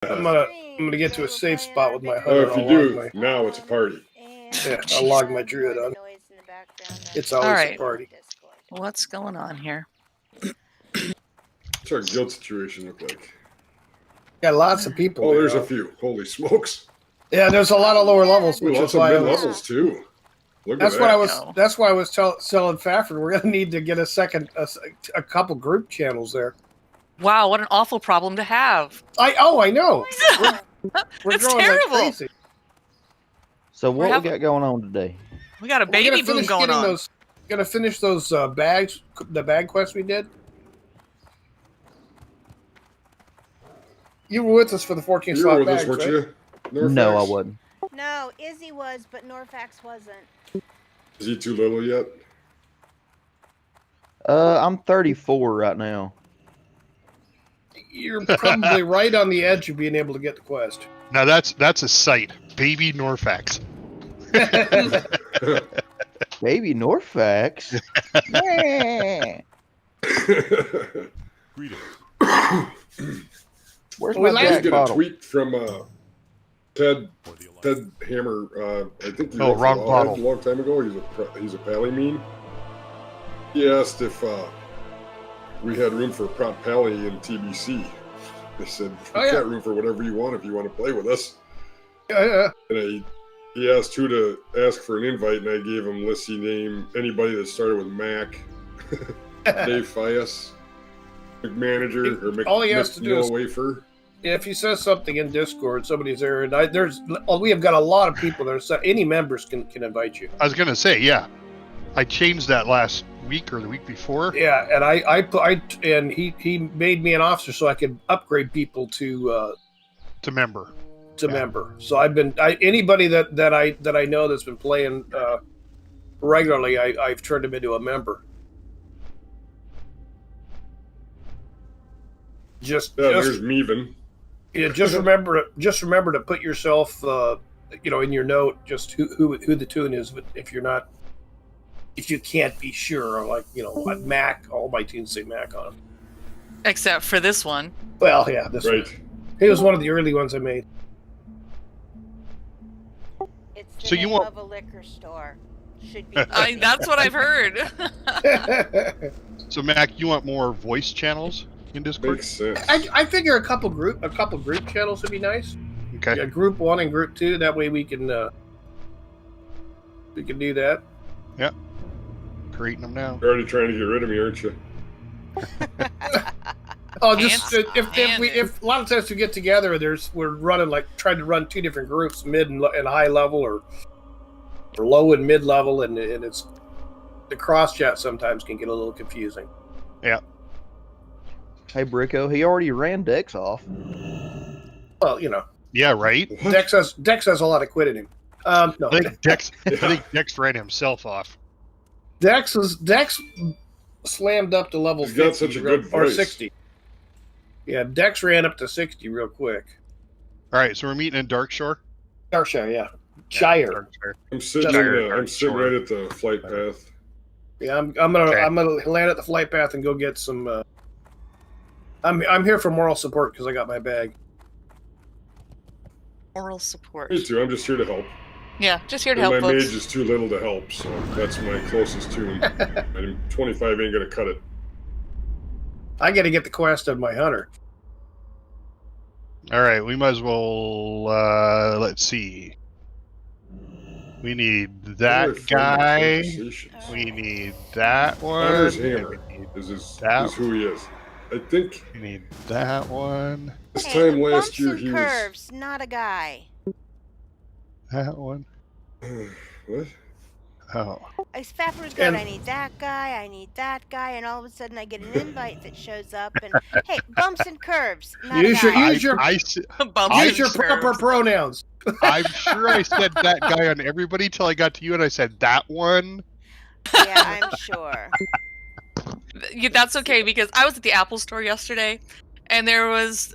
I'm gonna get to a safe spot with my Oh, hunter. if you do, now it's a party. Yeah, I'll log my druid on. It's always Alright. a party. What's going on here? What's our guild situation look like? Got lots of people. Oh, there's now. a few. Holy smokes! Yeah, there's a lot of lower levels, Ooh, which lots is of why I mid was. levels too. Look That's at what that. I was. That's why I was selling Fafford. We're gonna need to get a couple group channels there. Wow, what an awful problem to have. I know. We're It's growing terrible. like crazy. So what we got going on today? We got a We're baby gonna boom finish going getting on. those. Gonna finish those bags. The bag quests we did. You were with us for the 14 You were slot with us, bags, weren't right? you? Norfax? No, I wasn't. No, Izzy was, but Norfax wasn't. Is he too little yet? I'm 34 right now. You're probably right on the edge of being able to get the quest. Now that's a sight. Baby Norfax. Baby Norfax. Yeah. Where's We my I Jack get a bottle? tweet from Ted Hammer. I think he Oh, wrote for wrong Wowhead bottle. a long time ago. He's a pally meme. He asked if we had room for prop pally in TBC. They said we got room for whatever you want if you want to play with us. Yeah. And he asked who to ask for an invite, and I gave him Lissy name anybody that started with Mac, Dave Fias, McManager, or All he has to do is- Wafer. If he says something in Discord, somebody's there, and we have got a lot of people there, so any members can invite you. I was gonna say, yeah. I changed that last week or the week before. Yeah, and he made me an officer so I could upgrade people to member. member. So anybody that I know that's been playing regularly, I've turned them into a member. There's Meven. Yeah, just remember to put yourself, in your note, just who the tune is. But if you can't be sure, like Mac, all my tunes say Mac on them. Except for this one. Well, yeah, this Right. one. It was one of the early ones I made. It's the So you name want- of a liquor store. Should be. That's what I've heard. So Mac, you want more voice channels in Discord? Makes sense. I figure a couple group channels would be nice. Okay. Yeah, group 1 and group 2. That way we can do that. Creating them now. You're already trying to get rid of me, aren't you? Oh, just And- if a lot of times we get together, we're running trying to run 2 different groups, mid and high level, or low and mid level, and it's the cross chat sometimes can get a little confusing. Yeah. Hey, Bricko, he already ran Dex off. Well, Yeah, right? Dex has a lot of quit in him. No, I think Dex ran himself off. Dex slammed up to level He's 50 got such a good or voice. 60. Yeah, Dex ran up to 60 real quick. Alright, so we're meeting in Darkshore? Darkshire, yeah. Shire. Darkshire. I'm sitting. I'm sitting right at the flight path. Yeah, I'm gonna land at the flight path and go get some. I'm here for moral support because I got my bag. Moral support. Me too. I'm just here to help. Yeah, just here to And help my folks. mage is too little to help, so that's my closest tune. And 25 ain't gonna cut it. I got to get the quest of my hunter. Alright, we might as well let's see. We need that Really fun guy. conversations. We need that one. Hunter's and Hammer we need is that. who he is. I think We need that one. this Hey, time last bumps year and he curves, not a guy. That one. was. What? Oh. Faffer's good. And- I need that guy. I need that guy, and all of a sudden I get an invite that shows up, and hey, bumps and curves, not Use a your- guy. use your- Bumps Use and your curves. proper pronouns. I'm sure I said that guy on everybody till I got to you and I said that one. Yeah, I'm sure. Yeah, that's okay because I was at the Apple store yesterday and there was,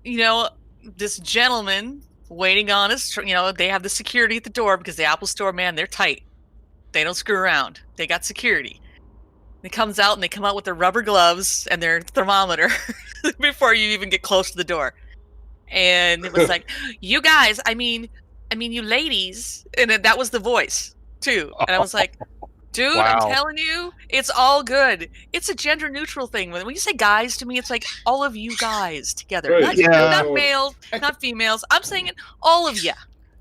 this gentleman waiting on us. They have the security at the door because the Apple store, man, they're tight. They don't screw around. They got security. He comes out and they come out with their rubber gloves and their thermometer before you even get close to the door. and it was like, "You guys, I mean, you ladies," and then that was the voice too. And I was like, "Dude, I'm Wow. telling you, it's all good. It's a gender neutral thing. When you say guys to me, it's like all of you guys together, Right. not, Yeah. not males, not females. I'm saying it, all of you."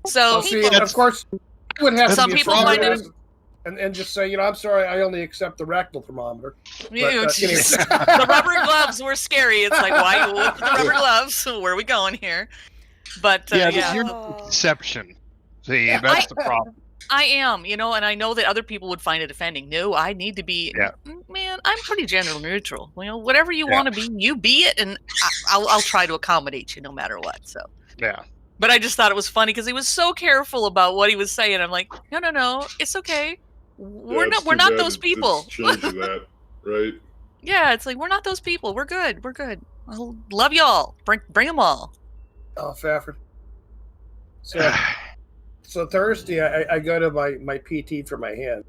So Well, see, of course, I would have Some to be people find it- affirmative and just say, I'm sorry, I only accept the rectal thermometer. you But, know, anyway. the rubber gloves were scary. It's like, why you with the rubber gloves? Where are we going here? But Yeah, yeah, you're the exception. See, that's the problem. I am, and I know that other people would find it offending. No, I need to be. Yeah. Man, I'm pretty gender neutral. Whatever you Yeah. want to be, you be it, and I'll try to accommodate you no matter what. So. Yeah. But I just thought it was funny because he was so careful about what he was saying. I'm like, no, it's okay. We're Yeah, it's not too bad those people. It's changed to that, right? Yeah, it's like we're not those people. We're good. I love y'all. Bring them all. Oh, Fafford. So Thursday, I go to my PT for my hand.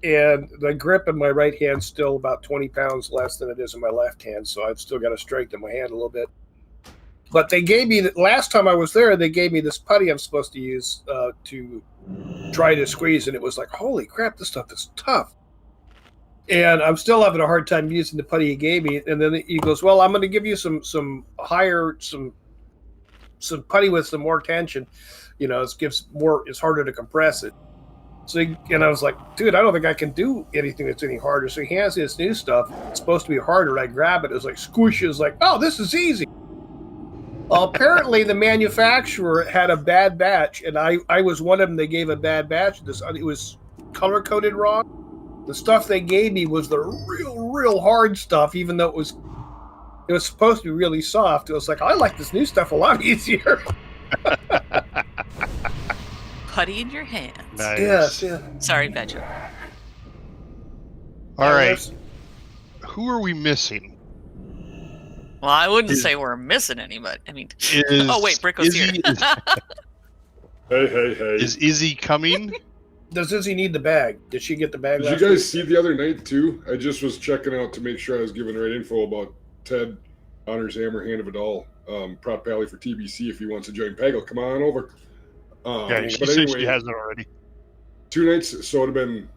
And the grip in my right hand's still about 20 pounds less than it is in my left hand. So I've still got to strengthen my hand a little bit. But they gave me, last time I was there, they gave me this putty I'm supposed to use to try to squeeze. And it was like, holy crap, this stuff is tough. And I'm still having a hard time using the putty he gave me. And then he goes, well, I'm going to give you some putty with some more tension. It's harder to compress it. So I was like, dude, I don't think I can do anything that's any harder. So he hands me this new stuff. It's supposed to be harder. I grab it. It's like squish. It's like, oh, this is easy. Apparently, the manufacturer had a bad batch, and I was one of them. They gave a bad batch. It was color coded wrong. The stuff they gave me was the real hard stuff, even though it was supposed to be really soft. It was like, I like this new stuff a lot easier. Putty in your hands. Nice. Yes, yeah. Sorry, Betcha. All right. Who are we missing? Well, I wouldn't say we're missing anybody. I mean, Is- oh wait, Bricko's here. Hey. Is Izzy coming? Does Izzy need the bag? Did she get the bag? Did you guys see the other night too? I just was checking out to make sure I was giving the right info about Ted Honors Hammer Hand of it All, Prot Pally for TBC. If he wants to join Pagel, come on over. Yeah, she but said anyway, she has it already. 2 nights. So it'd have been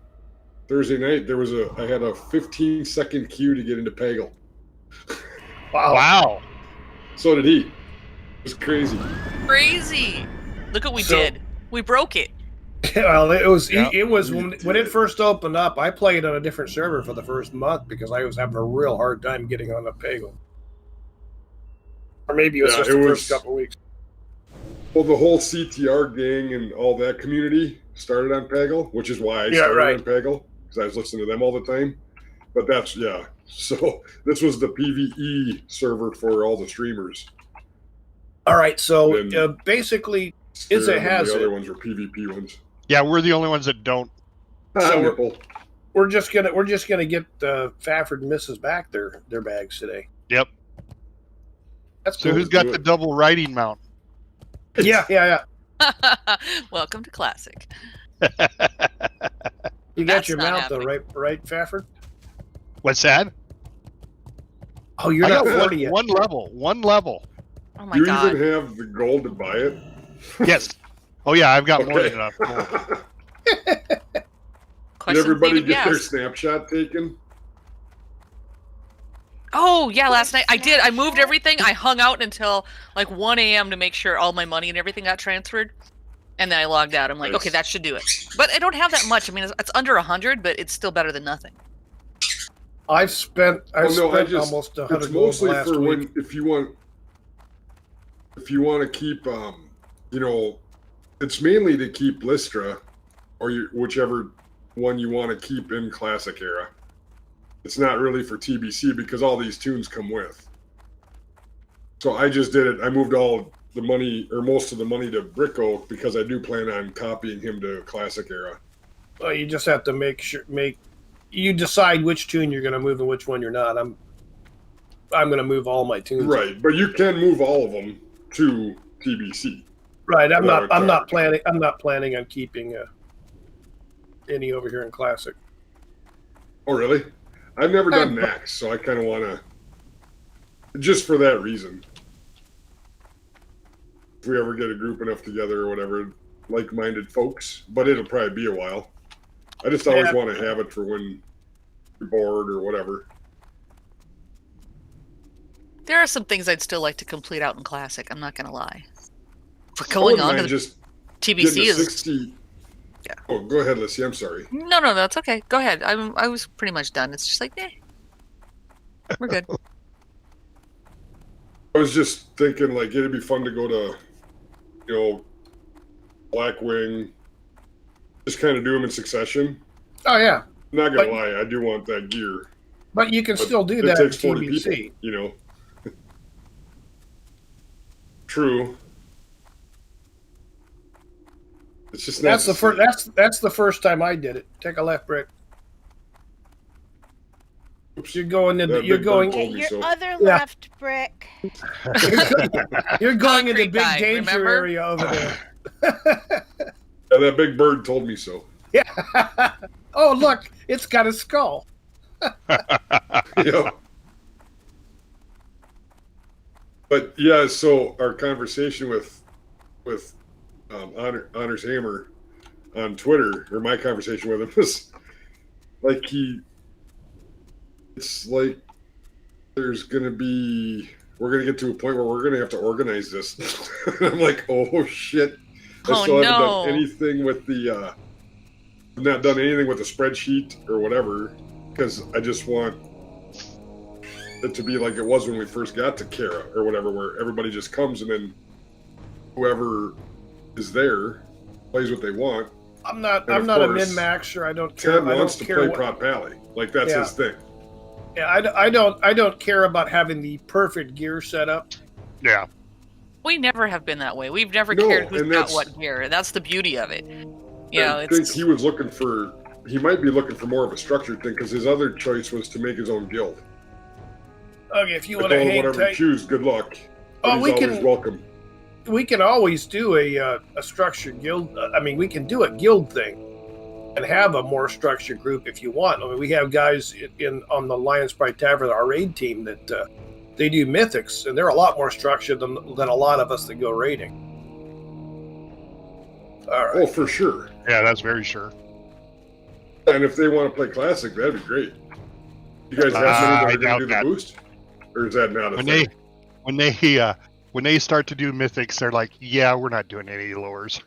Thursday night. I had a 15-second queue to get into Pagel. Wow. So did he. It was crazy. Crazy. Look what we did. We broke it. Well, it was Yeah. it was when it first opened up. I played on a different server for the first month because I was having a real hard time getting on the Pagel. Or maybe it was just the first couple of weeks. Well, the whole CTR gang and all that community started on Pagel, which is why I started on Pagel, because I was listening to them all the time. But so this was the PvE server for all the streamers. All right, so basically, Izzy has the it. other ones were PvP ones. Yeah, we're the only ones that don't. So we're just gonna get Fafford and Mrs. back their bags today. Yep. That's So cool. who's got the double riding mount? Yeah. Welcome to Classic. You got That's your not mount though, happening. right, Fafford? What's that? Oh, you're I not got 40 yet. one level. Oh my Do you god. even have the gold to buy it? Yes. Oh yeah, I've got more Okay. than enough. Did Question everybody David get their Gass. snapshot taken? Oh yeah, last night I did. I moved everything. I hung out until like 1 a.m. to make sure all my money and everything got transferred, and then I logged out. I'm like, Nice. okay, that should do it. But I don't have that much. I mean, it's under 100, but it's still better than nothing. I've spent almost It's 100 gold mostly last for week. when if you want to keep it's mainly to keep Lystra or whichever one you want to keep in Classic era. It's not really for TBC because all these tunes come with. So I just did it. I moved all the money or most of the money to Brick Oak because I do plan on copying him to Classic era. Well, you just have to you decide which tune you're going to move and which one you're not. I'm going to move all my tunes. Right, but you can move all of them to TBC. Right. I'm not Without planning on keeping any over here in Classic. Oh, really? I've never done Max, so I kind of want to, just for that reason. if we ever get a group enough together or whatever, like-minded folks. But it'll probably be a while. I just always want to have it for when you're bored or whatever. There are some things I'd still like to complete out in Classic. I'm not going to lie. But I going wouldn't on to mind the just TBC getting to is 60. Yeah. Oh, go ahead, Lissy. I'm sorry. no, that's okay. Go ahead. I was pretty much done. It's just like, we're good. I was just thinking, like, it'd be fun to go to, you know, Blackwing, just kind of do them in succession. Oh yeah, I'm not gonna lie, I do want that gear. but you can But still do it that in takes 40 TBC. people, you know. True. It's just not That's the same. first. That's the first time I did it. Take a left, Brick. Oops. You're going into. That You're big going. bird Get told me your so. other Yeah. left, Brick. You're going into Concrete big guy, danger remember? area over there. Yeah, that big bird told me so. Yeah. Oh look, it's got a skull. Yeah. But yeah, so our conversation with Honors Hammer on Twitter, or my conversation with him, was like it's like we're gonna get to a point where we're gonna have to organize this. I'm like, oh shit! I Oh, still haven't no. done anything with the not done anything with the spreadsheet or whatever, because I just want it to be like it was when we first got to Kara or whatever, where everybody just comes and then whoever is there plays what they want. I'm not. And I'm of not a course, min maxer. I don't care. Ted I wants don't to care play what. Prot Pally. Like that's Yeah. his thing. Yeah, I don't care about having the perfect gear set up. Yeah. We never have been that way. We've never No, cared who's and got that's- what gear. That's the beauty of it. You know, I think it's he was looking for. He might be looking for more of a structured thing because his other choice was to make his own guild. Okay, if you I want to told him hang whatever you tight, choose, good luck. But Oh, he's we always can- welcome. we can always do a structured guild. I mean, we can do a guild thing and have a more structured group if you want. I mean, we have guys on the Lions Pride Tavern, our raid team, that they do mythics, and they're a lot more structured than a lot of us that go raiding. All right. Oh, for sure. Yeah, that's very sure. And if they want to play classic, that'd be great. You guys have many that I are going doubt to do the that. boost, or is that not a When thing? when they start to do mythics, they're like, yeah, we're not doing any lures.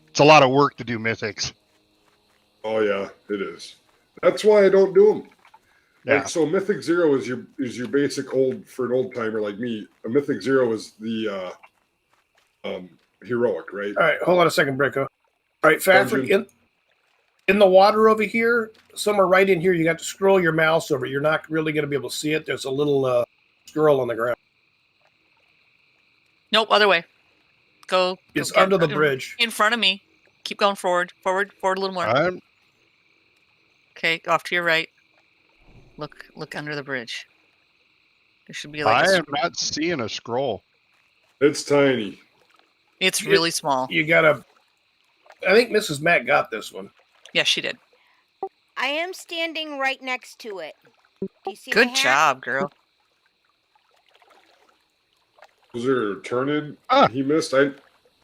It's a lot of work to do mythics. Oh yeah, it is. That's why I don't do them. Yeah. Like, so Mythic Zero is your basic for an old timer like me. A Mythic Zero is the heroic, right? All right, hold on a second, Bricko. All right, Faffrick, Dungeon. in the water over here, somewhere right in here, you got to scroll your mouse over. You're not really going to be able to see it. There's a little scroll on the ground. nope, other way. Go. It's get under the bridge. in front of me. Keep going forward a little more. I'm Okay, off to your right. Look under the bridge. There should be I like. am not seeing a scroll. It's tiny. It's really small. You got to. I think Mrs. Matt got this one. Yes, she did. I am standing right next to it. Do you see my Good hat? job, girl. Was there a turn in Ah. he missed? It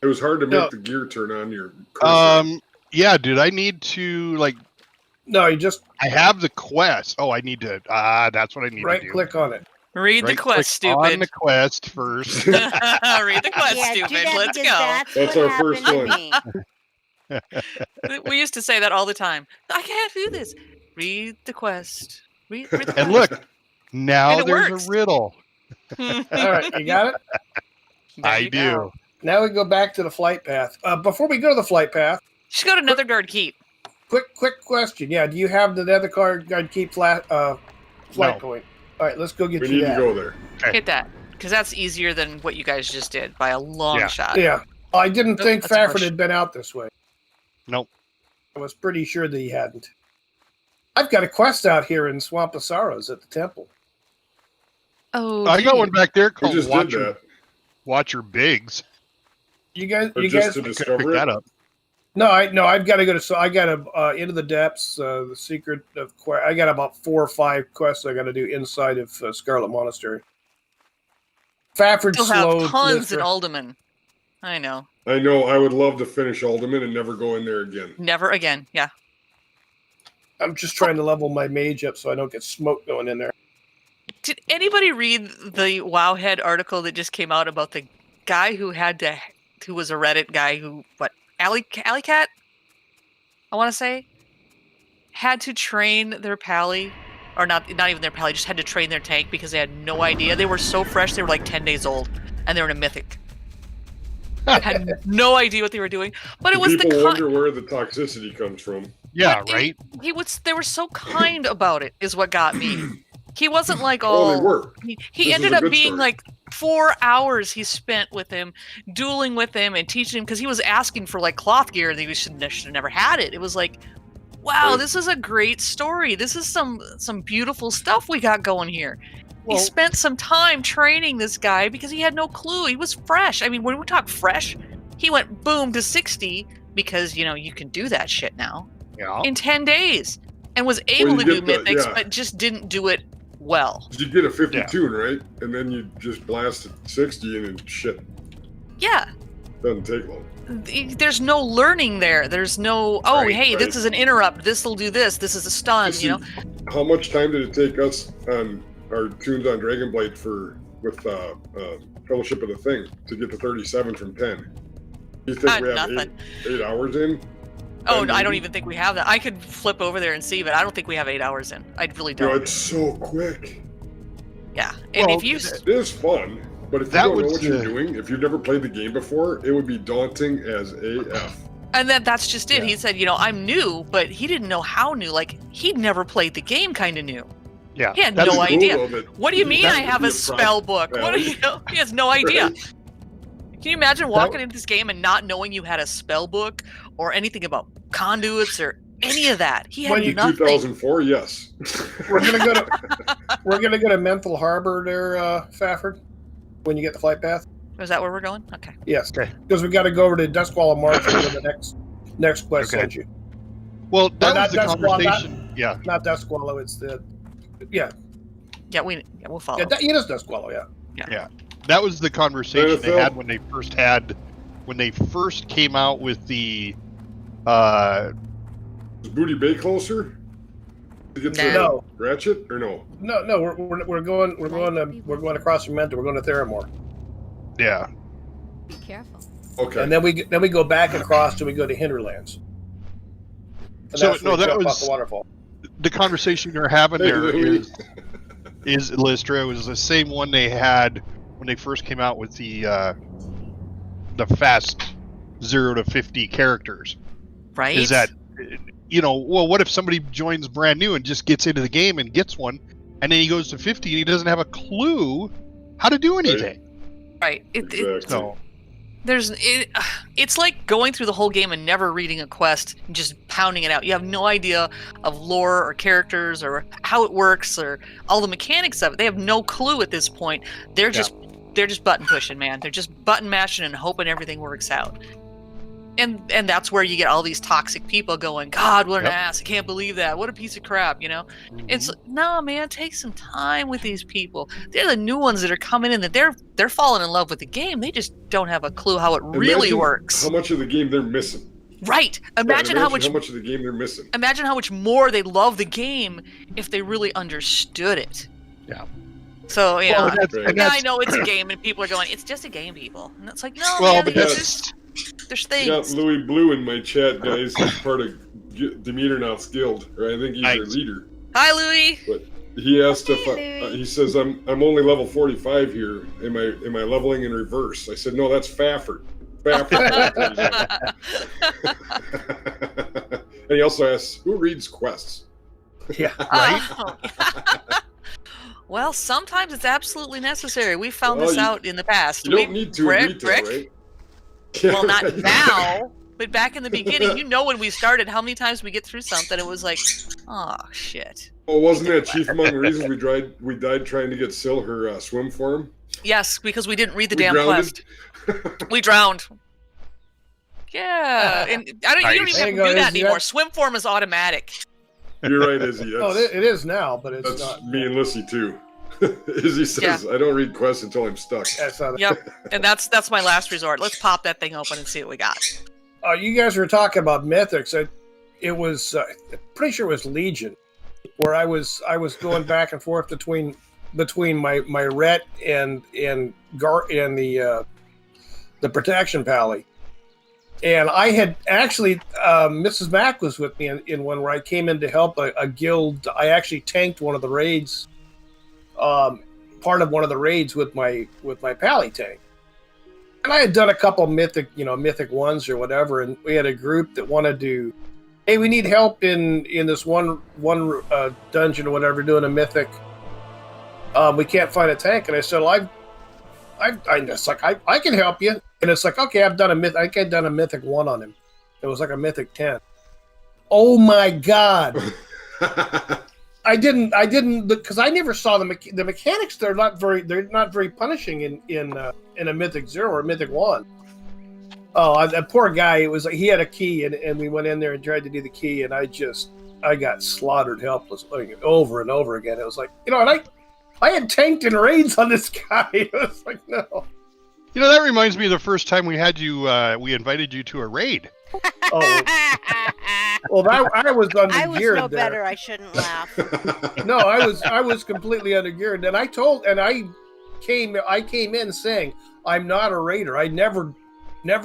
was hard to make No. the gear turn on your cursor. Yeah, dude, I need to No, you just I have the quest. Oh, I need to that's what I need to right do. click on it. Read the Right quest, click on stupid. the quest first. Read the quest, Yeah, do stupid. that Let's because go. That's That's what our first happened to one. me. We used to say that all the time. I can't do this. Read the quest. Read the quest. And look, now And it there's works. a riddle. All right, you got it? There I you do. go. Now we go back to the flight path. Before we go to the flight path, You should go to Nether Guard Keep. quick question. Yeah, do you have the Nether Guard keep flight No. point? All right, let's go get We you need to that. go there. Okay. Hit that. Because that's easier than what you guys just did by a long Yeah. shot. Yeah. I didn't Nope, think that's a Fafford push. had been out this way. Nope. I was pretty sure that he hadn't. I've got a quest out here in Swamp of Sorrows at the temple. Oh, I got gee. one back there We called just did that. Watch Your Bigs. You guys, Or you just guys. to Pick discover that it. up. No, I've got to go to. So I got to Into the Depths, the secret of. I got about 4 or 5 quests I got to do inside of Scarlet Monastery. Fafford Still have slowed tons Lister. in Alderman. I know. I know. I would love to finish Ultimate and never go in there again. Never again. Yeah. I'm just trying to level my mage up so I don't get smoke going in there. Did anybody read the Wowhead article that just came out about the guy who was a Reddit guy who, Callicat? I want to say, had to train their pally, or not even their pally, just had to train their tank because they had no idea. They were so fresh, they were like 10 days old, and they were in a mythic. Had no idea what they were doing, but it was people wonder where the toxicity comes from. Yeah, right. They were so kind about it, is what got me. He wasn't like, they were. He ended up being like 4 hours he spent with him, dueling with him and teaching him, because he was asking for like cloth gear and he should have never had it. It was like, wow, this is a great story. This is some beautiful stuff we got going here. He spent some time training this guy because he had no clue. He was fresh. I mean, when we talk fresh, he went boom to 60 because, you can do that shit now in 10 days and was able to do mythics, but just didn't do it well. You get a 50 tune, right? And then you just blast at 60 and then shit. Yeah. Doesn't take long. There's no learning there. There's no, this is an interrupt. This will do this. This is a stun, How much time did it take us on our tunes on Dragonblight with Fellowship of the Thing to get to 37 from 10? You think we have 8 hours in? Oh, I don't even think we have that. I could flip over there and see, but I don't think we have 8 hours in. I really don't. It's so quick. Yeah, and if you... It is fun, but if you don't know what you're doing, if you've never played the game before, it would be daunting as AF. And that's just it. Yeah. He said, I'm new, but he didn't know how new. Like, he'd never played the game kind of new. Yeah. He had no idea. What do you mean I have a spell book? What do you know? He has no idea. Right. Can you imagine walking into this game and not knowing you had a spell book or anything about conduits or any of that? He had nothing. 2004, yes. We're gonna go to Menthol Harbor there, Fafford, when you get the flight path. Is that where we're going? Okay. Yes. Okay. Because we got to go over to Duskwalla Marsh for the next quest sent you. Well, that was the conversation. Not Duskwalla. It's the Yeah, we'll follow. Yeah, it is Duskwalla. Yeah. That was the conversation they had when they first came out with the. Is Booty Bay closer? To get to Ratchet or no? No. We're going across from Mentor. We're going to Theramore. Yeah. Be careful. Okay. And then we go back across till we go to Hinterlands. And that was off the waterfall. The conversation you're having there is Lystra. It was the same one they had when they first came out with the fast 0 to 50 characters. Right. Is that what if somebody joins brand new and just gets into the game and gets one, and then he goes to 50 and he doesn't have a clue how to do anything? Right. It's like going through the whole game and never reading a quest and just pounding it out. You have no idea of lore or characters or how it works or all the mechanics of it. They have no clue at this point. They're just button pushing, man. They're just button mashing and hoping everything works out. And that's where you get all these toxic people going, God, what an ass. I can't believe that. What a piece of crap, Mm-hmm. It's no, man, take some time with these people. They're the new ones that are coming in that they're falling in love with the game. They just don't have a clue how it really works. How much of the game they're missing. Right. Imagine how much of the game they're missing. Imagine how much more they'd love the game if they really understood it. Yeah. So, I know it's a game and people are going, it's just a game, people. And it's like, no, man, there's things. I got Louis Blue in my chat, guys. He's part of Demeternaut's Guild, or I think he's their leader. Hi, Louis. But he asked he says, "I'm only level 45 here. Am I leveling in reverse?" I said, "No, that's Fafford." And he also asks, "Who reads quests?" Yeah, right. Well, sometimes it's absolutely necessary. We found this out in the past. You don't need to read retail, right? Well, not now, but back in the beginning, when we started, how many times we get through something, it was like, oh, shit. Well, wasn't that chief among the reasons we died trying to get Syl her swim form? Yes, because we didn't read the damn quest. We drowned. Yeah, and you don't even have to do that anymore. Swim form is automatic. You're right, Izzy. It is now, but it's not. Me and Lissy, too. Izzy says, I don't read quests until I'm stuck. Yep, and that's my last resort. Let's pop that thing open and see what we got. You guys were talking about mythics. It was pretty sure it was Legion, where I was going back and forth between my Ret and the protection pally. And I had actually, Mrs. Mack was with me in one where I came in to help a guild. I actually tanked one of the raids, part of one of the raids with my pally tank. And I had done a couple mythic ones or whatever, and we had a group that wanted to, hey, we need help in this one dungeon or whatever, doing a mythic. We can't find a tank, and I said, well, I just like I can help you. And it's like, okay, I've done a mythic 1 on him. It was like a mythic 10. Oh my god! I didn't because I never saw the mechanics. They're not very punishing in a mythic 0 or a mythic 1. Oh, that poor guy! It was like he had a key, and we went in there and tried to do the key, and I got slaughtered helpless over and over again. It was like, and I had tanked in raids on this guy. It was like, no. That reminds me of the first time we had you. We invited you to a raid. Oh, well, I was undergeared. I was no better. I shouldn't laugh. No, I was completely undergeared, and I came in saying I'm not a raider. I never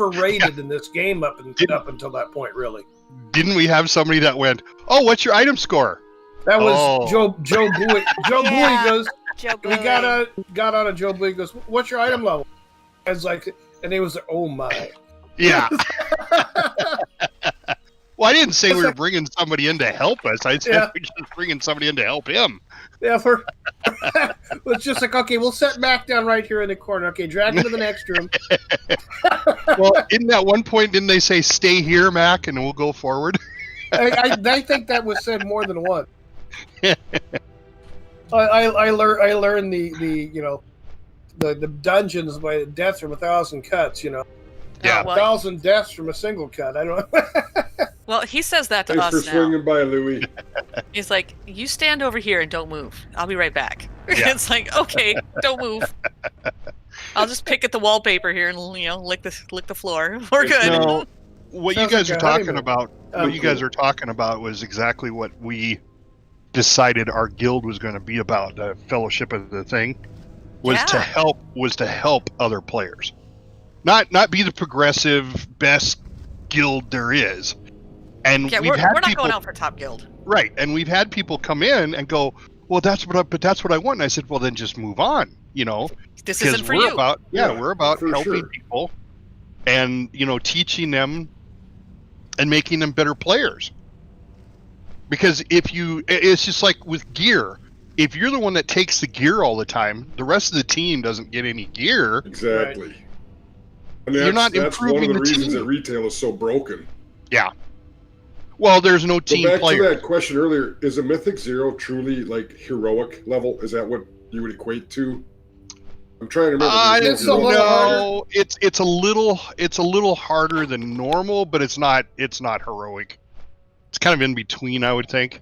raided in this game up until that point, really. Didn't we have somebody that went, "Oh, what's your item score?" That was Joe Bowie. Joe Bowie goes. We got on a Joe Bowie goes. What's your item level? I was like, and he was like, oh my. Yeah. Well, I didn't say we were bringing somebody in to help us. I said we're just bringing somebody in to help him. Yeah, it's just like, okay, we'll set Mac down right here in the corner. Okay, drag him to the next room. Well, in that one point, didn't they say, stay here, Mac, and we'll go forward? I think that was said more than once. I learned the dungeons by deaths from 1,000 cuts, Yeah. 1,000 deaths from a single cut. I don't know. Well, he says that to Thanks us for swinging now. by, Louis. He's like, you stand over here and don't move. I'll be right back. Yeah. It's like, okay, don't move. I'll just pick at the wallpaper here and lick the floor. We're good. No, what you guys are talking about, cool. Was exactly what we decided our guild was going to be about. The Fellowship of the Thing was to help other players, not be the progressive best guild there is. And we're not going out for top guild, right? And we've had people come in and go, well, that's what I want. And I said, well, then just move on. This isn't for you. We're about helping sure. people, and teaching them and making them better players. Because it's just like with gear. If you're the one that takes the gear all the time, the rest of the team doesn't get any gear. Exactly. Right. And You're not that's improving one of the the reasons team. that retail is so broken. Yeah. Well, there's no team Back player. to that question earlier, is a Mythic Zero truly like heroic level? Is that what you would equate to? I'm trying to remember. It's a little No, it's a little harder than normal, but it's not heroic. It's kind of in between, I would think.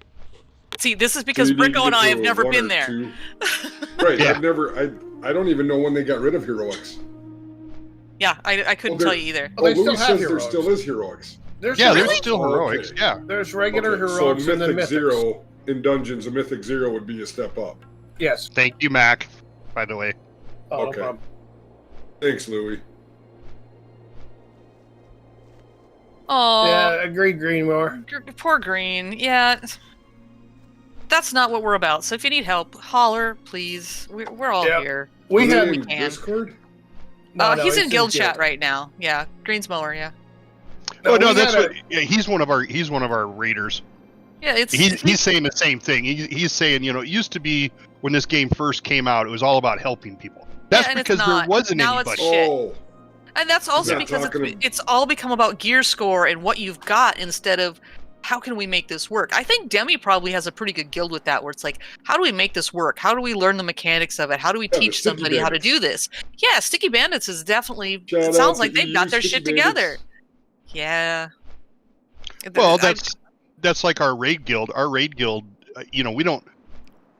See, this is because Bricko and I have never been there. Right. Yeah. I don't even know when they got rid of heroics. Yeah, I couldn't tell you either. Well, they Louis still have says there heroics. still is heroics. There's There's still heroics. Okay. Yeah. There's regular Okay, heroics so and then Mythic mythics. Zero in dungeons, a Mythic Zero would be a step up. Yes. Thank you, Mac. By the way. Oh, Okay. no problem. Thanks, Louis. Oh, Yeah, agreed, Greenmore. poor Green. Yeah, that's not what we're about. So if you need help, holler, please. We're all Yep. here. We Are they had in can. Discord? He's in it's guild chat right now. Yeah, Green's mower. Yeah, No, we that's had what. Yeah, he's one of our raiders. yeah. It's He's saying the same thing. He's saying, it used to be when this game first came out, it was all about helping people. That's and it's because there not. wasn't Now it's anybody. shit. Oh, And that's also Yeah, because talking it's all become about gear score and what you've got instead of how can we make this work. I think Demi probably has a pretty good guild with that, where it's like, how do we make this work? How do we learn the mechanics of it? How do we Yeah, the teach Sticky somebody how to Bandits. do this? Yeah, Sticky Bandits is definitely. Shout It sounds out like to they've got their Sticky shit together. Bandits. Yeah. Well, I- that's like our raid guild. Our raid guild, we don't.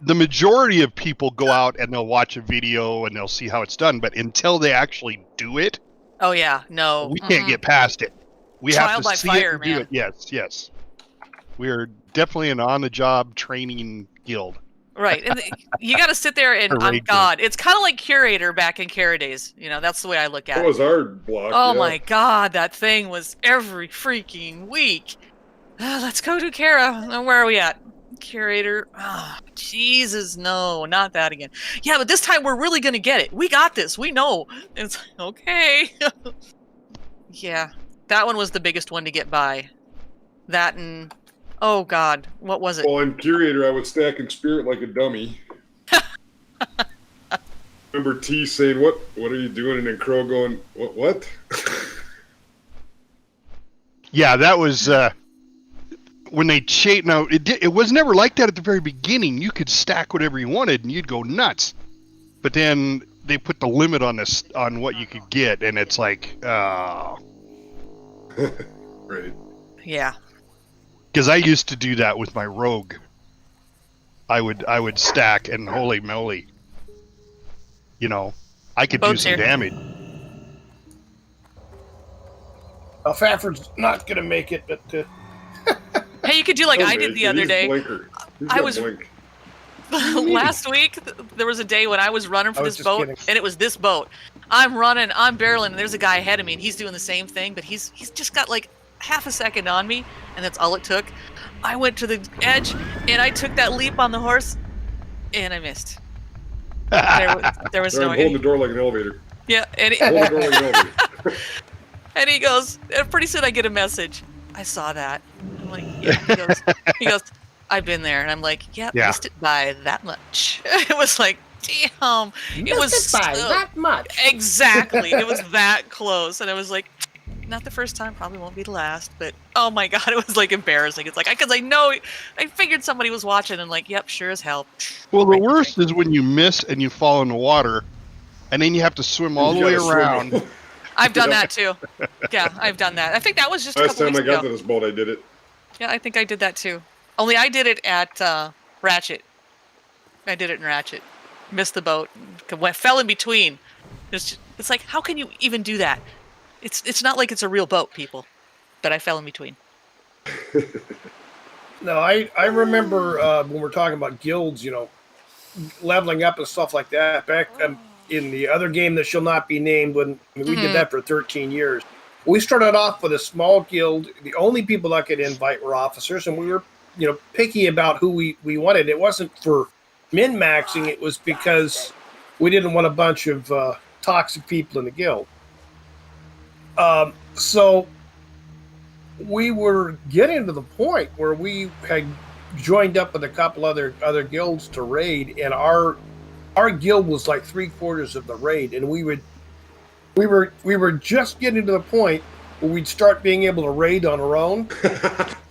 the majority of people go out and they'll watch a video and they'll see how it's done, but until they actually do it, Oh yeah, no. we can't get past it. We Trial have to by see fire, it and do man. it. Yes. We are definitely an on-the-job training guild. Right, and you got to sit there and Or on raid God, it's kind of like Curator back in Cara days. You know, that's the way I look at That it. was our block. Oh yeah. my God, that thing was every freaking week. Let's go to Kara. Where are we at? Curator. Oh, Jesus, no, not that again. Yeah, but this time we're really gonna get it. We got this. We know. It's like, okay. Yeah, that one was the biggest one to get by. That and oh God, what was it? Well, in Curator, I was stacking Spirit like a dummy. Remember T saying, "What are you doing?" And then Crow going, "What?" Yeah, that was when they changed. Now it was never like that at the very beginning. You could stack whatever you wanted, and you'd go nuts. But then they put the limit on this on what you could get, and it's like, Right. Yeah. because I used to do that with my rogue. I would stack, and holy moly, you know, I could do Boats some here. damage. Well, Fafford's not going to make it, but Hey, you could do like I did the other He's day. Blinker. He's I got was- blink. Last week, there was a day when I was running for I was this just boat, kidding. and it was this boat. I'm running, I'm barreling, and there's a guy ahead of me, and he's doing the same thing, but he's just got like half a second on me, and that's all it took. I went to the edge, and I took that leap on the horse, and I missed. There was Sorry, no. I'm holding the door like an elevator. Yeah, and Hold the door like an elevator. and he goes, and pretty soon I get a message. I saw that. I'm like, yeah. He goes, I've been there, and I'm like, yeah, missed it by that much. It was like, damn, it was by so- that much. Exactly, it was that close, and I was like, not the first time, probably won't be the last, but oh my God, it was like embarrassing. It's like because I know, I figured somebody was watching, and like, yep, sure as hell. Well, the Right, worst is when you miss and you fall in the water, and then you have to swim all the You way gotta swim. around. I've done that too. Yeah, I've done that. I think that was just a Last couple time weeks I got ago. to this boat, I did it. Yeah, I think I did that too. Only I did it at Ratchet. I did it in Ratchet. Missed the boat. Fell in between. It's like, how can you even do that? It's not like it's a real boat, people. But I fell in between. No, I remember when we're talking about guilds, you know, leveling up and stuff like that. Back in the other game that shall not be named, when we did that for 13 years, we started off with a small guild. The only people that could invite were officers, and we were, you know, picky about who we wanted. It wasn't for min-maxing. It was because we didn't want a bunch of toxic people in the guild. So we were getting to the point where we had joined up with a couple other guilds to raid, and our guild was like 3/4 of the raid, and we were just getting to the point where we'd start being able to raid on our own,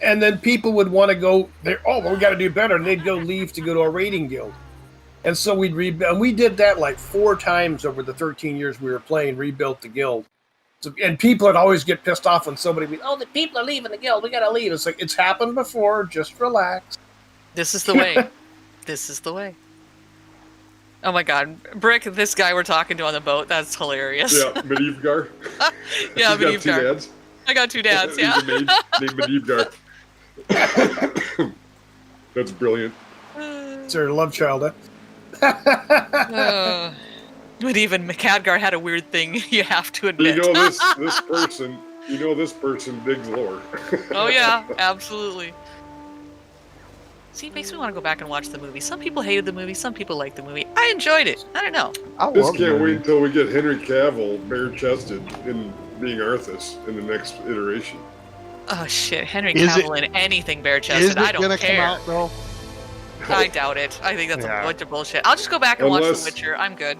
and then people would want to go there. Oh, well, we got to do better, and they'd go leave to go to a raiding guild, and so we'd rebuild. And we did that like 4 times over the 13 years we were playing. Rebuilt the guild. So, and people would always get pissed off when somebody would be, oh, the people are leaving the guild. We got to leave. It's like, it's happened before. Just relax. This is the way. This is the way. Oh my God, Brick! This guy we're talking to on the boat—that's hilarious. Yeah, Medivhgar. Yeah, He's got 2 Medivhgar. dads. I got 2 dads. He's Yeah. a mage named Medivhgar. That's brilliant. It's their love child, But even Khadgar had a weird thing. You have to You admit. know this person. You know this person digs lore. Oh yeah, absolutely. See, it makes me want to go back and watch the movie. Some people hated the movie, some people liked the movie. I enjoyed it. I don't know. I Just love can't the wait movie. until we get Henry Cavill bare-chested in being Arthas in the next iteration. Oh shit, Henry Is it- Cavill in anything Is bare-chested. it I don't gonna care. come out though? I doubt it. I think that's Yeah. a bunch of bullshit. I'll just go back and watch Unless- The Witcher. I'm good.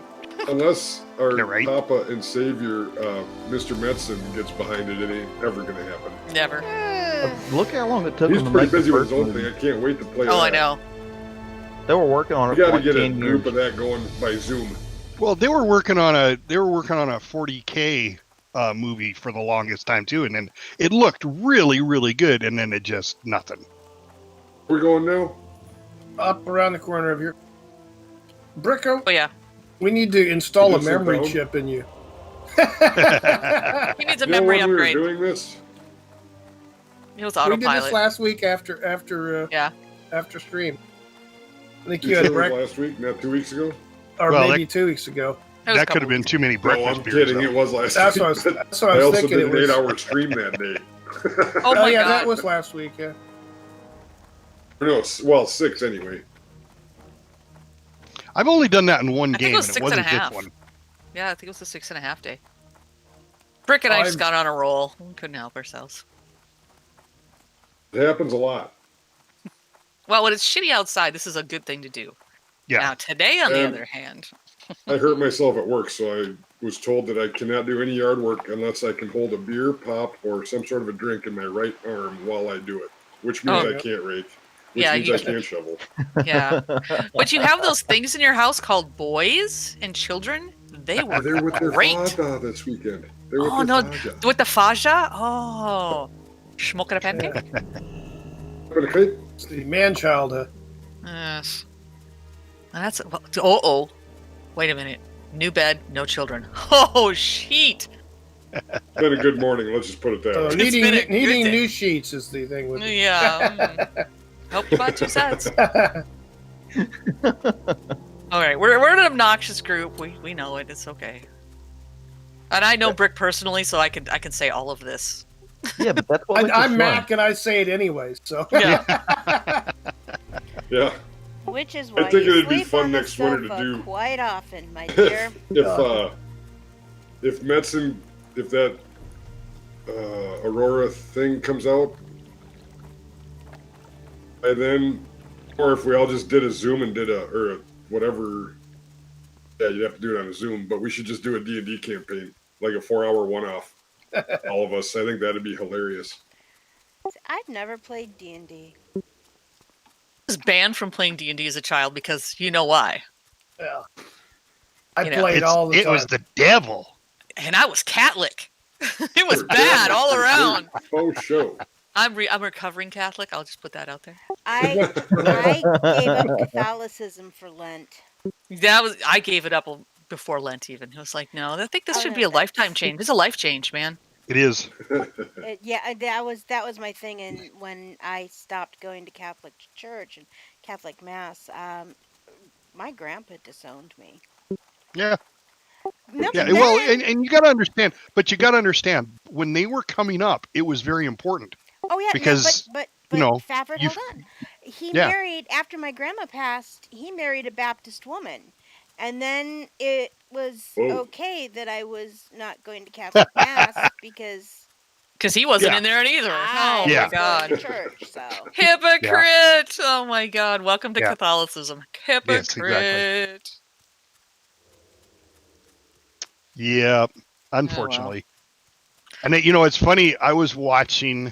Unless our Yeah, right. Papa and Savior, Mr. Metzen, gets behind it, it ain't ever going to happen. Never. Look how long it took He's them to pretty make the busy with first his own movie. thing. I can't wait to play Oh, that. I know. They were working on We it got for to like get a 10 group years. of that going by Zoom. Well, they were working on a 40K movie for the longest time too, and then it looked really, really good, and then it just nothing. We're going now? up around the corner of here. Bricko, Oh yeah, we need to install You a did sit memory down? chip in you. he needs a You know memory when we were upgrade. doing this? It was We did this autopilot. last week after Yeah. stream. I think You you said had it was breakfast, last week, not 2 weeks ago? or Well, maybe 2 weeks ago. It was a That could couple have been weeks. too many No, breakfast I'm beers. kidding. though. It was last That's week. what I was, but that's what I I was also thinking. did It an was. 8-hour stream that day. Oh my yeah, god. that was last week. Yeah. No, well, 6 anyway. I've only done that in one I think game, it was and it 6 wasn't and a half. this one. Yeah, I think it was the 6.5 day. Brick and I just I've- got on a roll. We couldn't help ourselves. It happens a lot. Well, when it's shitty outside, this is a good thing to do. Yeah. Now, today, on the And- other hand, I hurt myself at work, so I was told that I cannot do any yard work unless I can hold a beer, pop, or some sort of a drink in my right arm while I do it, which means Oh. I can't rake, which Yeah, means you- I can't shovel. yeah. But you have those things in your house called boys and children. They were They're with their great. father this weekend. They're with Oh, their no. father. With the faja? Oh. Smoking a pancake? Okay. It's the man-child. Yes. That's... Uh-oh. Wait a minute. New bed, no children. Oh, sheet. It's been a good morning. Let's just put it that way. Needing been a good needing day. new sheets is the thing with. Yeah. Hope you bought 2 sets. All right, we're an obnoxious group. We know it. It's okay. And I know Brick personally, so I can say all of this. Yeah, but that's what makes it I'm fun. Mac, and I say it anyway. So Yeah. Yeah. Which is I why think you it'd be sleep fun on the next winter to sofa do- quite often, my dear. If Metzen, if that Aurora thing comes out, and then, or if we all just did a Zoom and did a whatever, yeah, you'd have to do it on a Zoom, but we should just do a D&D campaign, like a 4-hour one-off, all of us. I think that'd be hilarious. I've never played D&D. I was banned from playing D&D as a child because you know why. yeah. I You know, played all the It time. was the devil. And I was Catholic. It was bad all around. Oh, show. I'm recovering Catholic. I'll just put that out there. I gave up Catholicism for Lent. I gave it up before Lent even. It was like, no, I think this Oh, should no, be a that's- lifetime change. This is a life change, man. It is. Yeah, that was my thing. And when I stopped going to Catholic church and Catholic mass, my grandpa disowned me. Yeah. No, Yeah. but Well, then- and you got to understand, when they were coming up, it was very important. oh yeah, because, but you know, Fafford, you- hold on. He Yeah. married after my grandma passed. He married a Baptist woman, and then it was Whoa. okay that I was not going to Catholic mass because Because he wasn't Yeah. in there either. I Oh Yeah. my was god. going to church. So Hypocrite! Oh my god. Welcome to Yeah. Catholicism. Hypocrite. exactly. Yeah, unfortunately. And it's funny. I was watching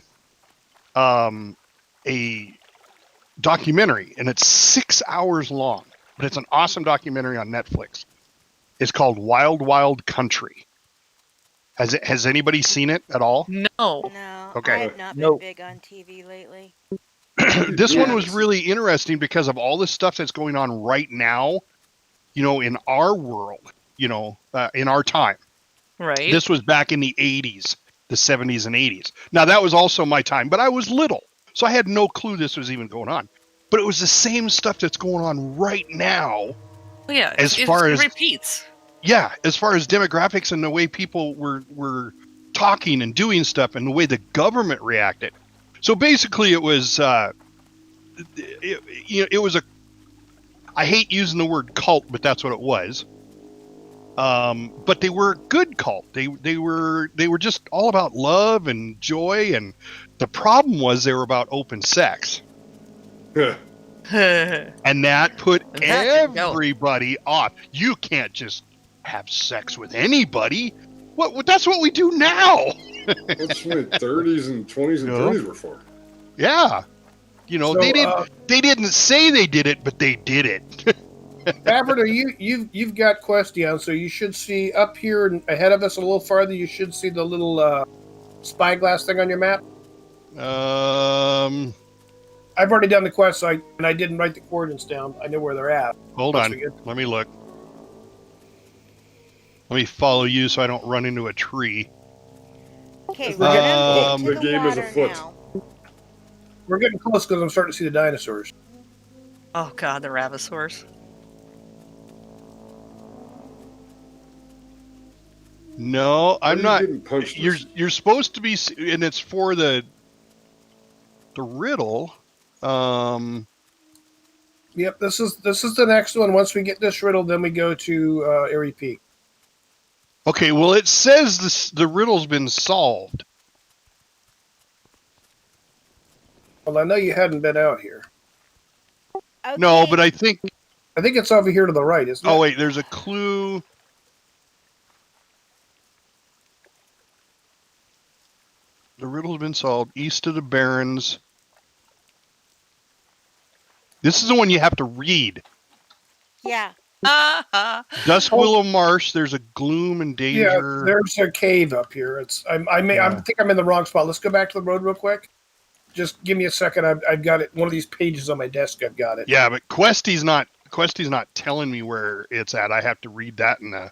a documentary, and it's 6 hours long, but it's an awesome documentary on Netflix. It's called Wild Wild Country. Has anybody seen it at all? No. no, Okay. I have not been Nope. big on TV lately. This one Yeah. was really interesting because of all the stuff that's going on right now, in our world, in our time. Right. This was back in the 80s, the 70s and 80s. Now, that was also my time, but I was little, so I had no clue this was even going on. But it was the same stuff that's going on right now. Yeah. as far it as- repeats. Yeah, as far as demographics and the way people were talking and doing stuff and the way the government reacted. So basically, it was, it was I hate using the word cult, but that's what it was. But they were a good cult. They were just all about love and joy. And the problem was they were about open sex, and that put That didn't go. everybody off. You can't just have sex with anybody. What? That's what we do now. That's what 30s and 20s and Yeah. 30s were for. Yeah. So, They didn't say they did it, but they did it. Fafford, you've got Question, so you should see up here and ahead of us a little farther. You should see the little spyglass thing on your map. I've already done the quest, and I didn't write the coordinates down. I know where they're at. Hold Once on. we get- Let me look. Let me follow you so I don't run into a tree. Okay, We're getting- into the game is water afoot. now. We're getting close because I'm starting to see the dinosaurs. Oh god, the Ravisaurs. No, I'm Why are not. you getting punched this- You're supposed to be, and it's for the riddle. Yep, this is the next one. Once we get this riddle, then we go to Airy Peak. Okay, well, it says the riddle's been solved. Well, I know you hadn't been out here. Okay. No, but I think. I think it's over here to the right, isn't it? Oh wait, there's a clue. The riddle's been solved. East of the Barrens. This is the one you have to read. Yeah. Dusk Willow Marsh. There's a gloom and Yeah, danger. there's a cave up here. I think I'm in the wrong spot. Let's go back to the road real quick. Just give me a second. I've got it. One of these pages on my desk. I've got it. Yeah, but Questy's not telling me where it's at. I have to read that in the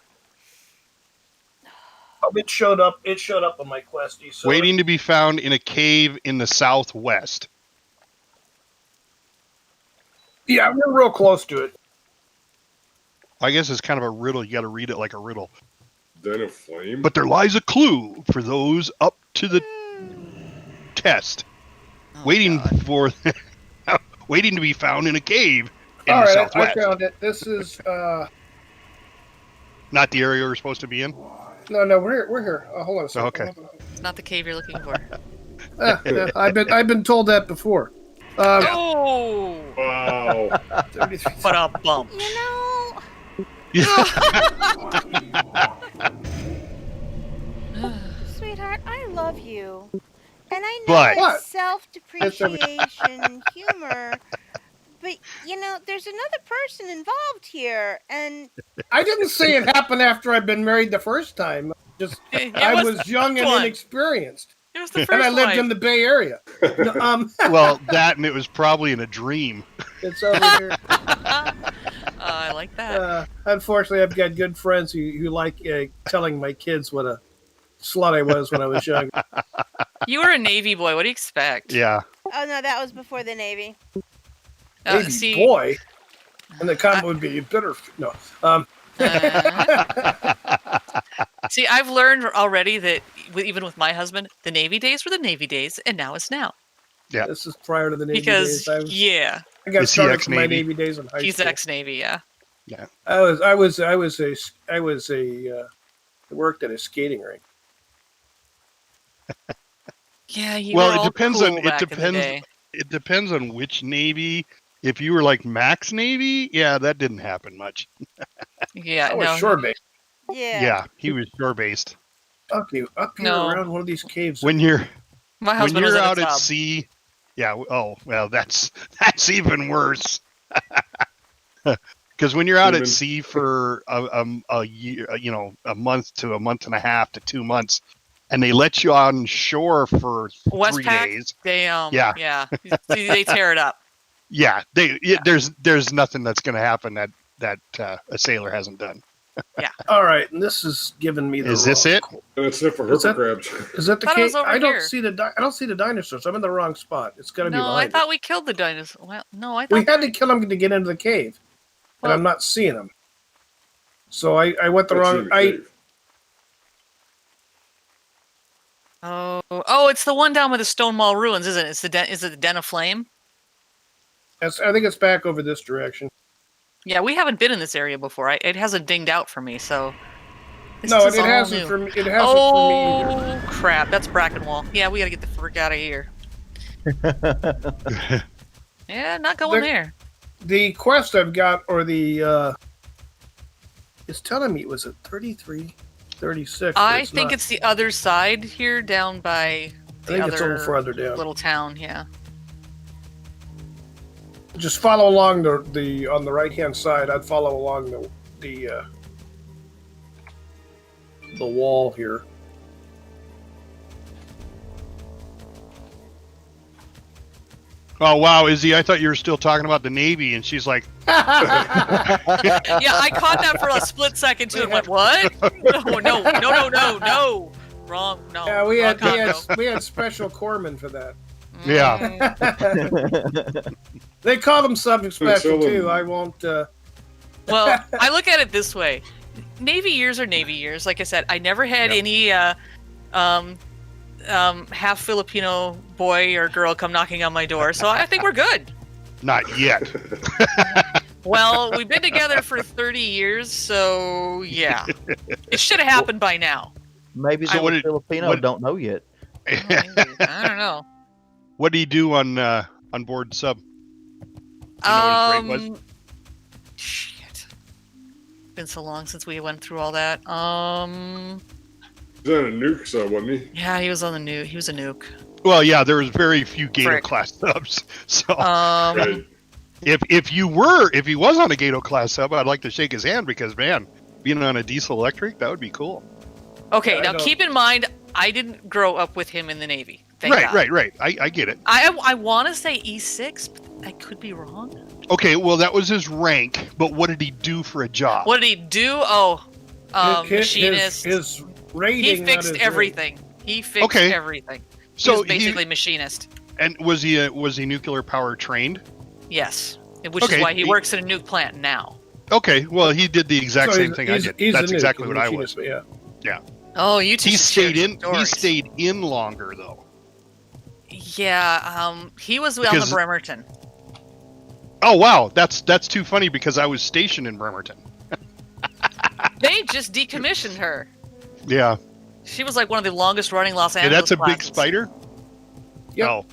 Oh, it showed up. It showed up on my questy. So waiting to be found in a cave in the southwest. Yeah, we're real close to it. I guess it's kind of a riddle. You got to read it like a riddle. Den of Flame? But there lies a clue for those up to the test. Oh, waiting God. for waiting to be found in a cave in All the right, I southwest. found it. This is Not the area we're supposed to be in. no, we're here. Hold on a second. Okay. It's not the cave you're looking for. Yeah, I've been told that before. Oh! Wow. 33. What a bump. You know, sweetheart, I love you. And I know But- What? it's self-depreciation humor, but, you know, there's another person involved here, and I didn't say it happened after I'd been married the first time. Just I was young and one. inexperienced, It was the first and I lived wife. in the Bay Area. No, Well, that and it was probably in a dream. it's over here. I like that. Unfortunately, I've got good friends who like telling my kids what a slut I was when I was young. You were a Navy boy. What do you expect? Yeah. oh no, that was before the Navy. Baby See, boy, and the combo would be bitter. No, see, I've learned already that even with my husband, the Navy days were the Navy days, and now it's now. Yeah. this is prior to the Navy Because days. yeah, I got Is he started from my ex-Navy? Navy days in high he's school. ex-Navy. Yeah. I worked at a skating rink. Yeah. You Well, were it all depends cool on- it back in the depends- day. It depends on which Navy. If you were like Max Navy, yeah, that didn't happen much. Yeah. I was No. shore based. Yeah. He was shore based. Up here No. around one of these caves. When you're My when husband was you're in a out at tub. sea, yeah. Oh well, that's even worse. Because when you're out at Even- sea for a year, a month to a month and a half to 2 months, and they let you on shore for 3 Westpac? days. They Yeah. yeah. They tear it up. Yeah, there's nothing that's going to happen that a sailor hasn't done. All right, and this is giving me the. Is this wrong- it? And it's it for Is that- herper crabs. Is that the Thought it was cave? over I don't here. see I don't see the dinosaurs. I'm in the wrong spot. It's got to be No, I behind thought us. we killed the dinosaur. Well, no, I We thought had to kill them to get into the cave, and Well- I'm not seeing them. So I went the That's wrong. in the cave. Oh, it's the one down by the Stone Wall ruins, isn't it? Is it the Den of Flame? I think it's back over this direction. Yeah, we haven't been in this area before. It hasn't dinged out for me, so. This No, is it all hasn't new. for me. It hasn't for me either. Oh crap! That's Brackenwall. Yeah, we gotta get the frick out of here. Yeah, not going there. The quest I've got, or the, it's telling me it was at 33, 36. but I it's think not. it's the other side here, down by I the think it's a other little further down. little town. Yeah. Just follow along the on the right hand side. I'd follow along the wall here. Oh wow, Izzy, I thought you were still talking about the Navy, and she's like, Yeah, I caught that for a split second too. I'm like, what? No. Wrong. No. Yeah, we wrong had combo. we had special corpsmen for that. yeah. They call them subject special Penicillin. too. I won't. Well, I look at it this way: Navy years are Navy years. Like I said, I never had any half Filipino boy or girl come knocking on my door, so I think we're good. Not yet. Well, we've been together for 30 years, so yeah, it should have happened by now. Maybe So the what did- Filipino what- don't know yet. Maybe. I don't know. What do you do on board sub? Do you know what his rank was? Shit. Been so long since we went through all that. He's on a nuke sub, wasn't he? Yeah, he was on the nuke. He was a nuke. Well, yeah, there was very few Gato Frick. class subs. So Right. if he was on a Gato class sub, I'd like to shake his hand because man, being on a diesel electric, that would be cool. Okay, Yeah, I now don't- keep in mind, I didn't grow up with him in the Navy. Thank God. Right. I get it. I want to say E6, but I could be wrong. Okay, well that was his rank, but what did he do for a job? What did he do? Oh, machinist. His He rating. not fixed his everything. He fixed Okay. everything. He So was basically machinist. and was he nuclear power trained? Yes, which Okay, is why he he- works in a nuke plant now. Okay, well he did the exact So same thing I did. he's That's a nuke, exactly he's what a I was. machinist, Yeah. Oh, you two He should share stayed in. He stories. stayed in longer though. Yeah, he was on Because- the Bremerton. Oh wow, that's too funny because I was stationed in Bremerton. They just decommissioned her. Yeah, She was like one of the longest running Los yeah, Angeles that's a big classes. spider. Yep. Oh,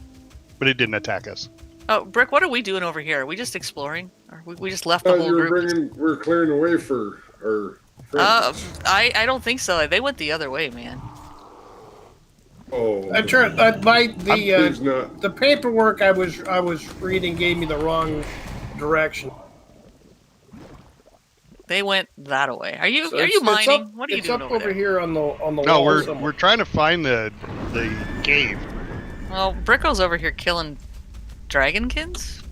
but it didn't attack us. Oh, Brick, what are we doing over here? Are we just exploring? Or we just left the whole group? We're clearing the way for our friends. I don't think so. They went the other way, man. Oh, I tried. he's not. The paperwork I was reading gave me the wrong direction. They went that way. Are you So are you it's mining? up- What are you it's doing up over over there? here on the No, wall we're somewhere. trying to find the cave. Well, Bricko's over here killing dragonkins. Is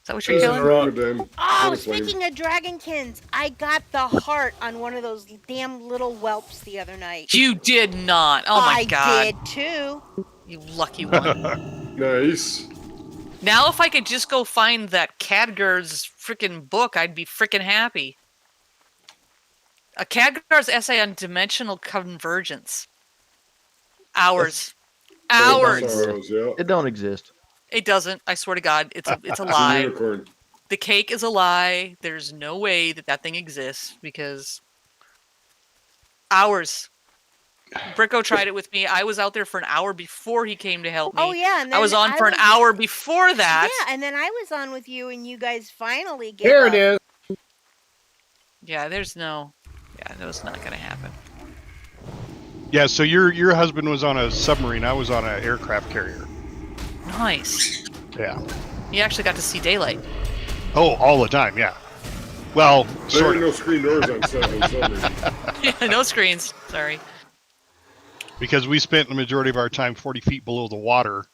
that what you're Yeah. killing? Right. Goddamn. Oh, What a flame. speaking of dragonkins, I got the heart on one of those damn little whelps the other night. You did not. Oh my I god. did too. You lucky one. Nice. Now if I could just go find that Cadger's freaking book, I'd be freaking happy. A Cadger's essay on dimensional convergence. Hours. Hours. Sorrows, yeah. It don't exist. It doesn't. I swear to God, it's a It's a lie. unicorn. The cake is a lie. There's no way that thing exists because hours. Bricko tried it with me. I was out there for an hour before he came to help me. Oh yeah, and then I was on for an hour before that. Yeah, and then I was on with you, and you guys finally gave Here up. it is. Yeah, there's no. Yeah, that was not gonna happen. Yeah, so your husband was on a submarine. I was on an aircraft carrier. Nice. Yeah. You actually got to see daylight. Oh, all the time. Yeah. Well, There sort ain't of, no screen doors on Submarine. Yeah, no screens. Sorry. because we spent the majority of our time 40 feet below the water.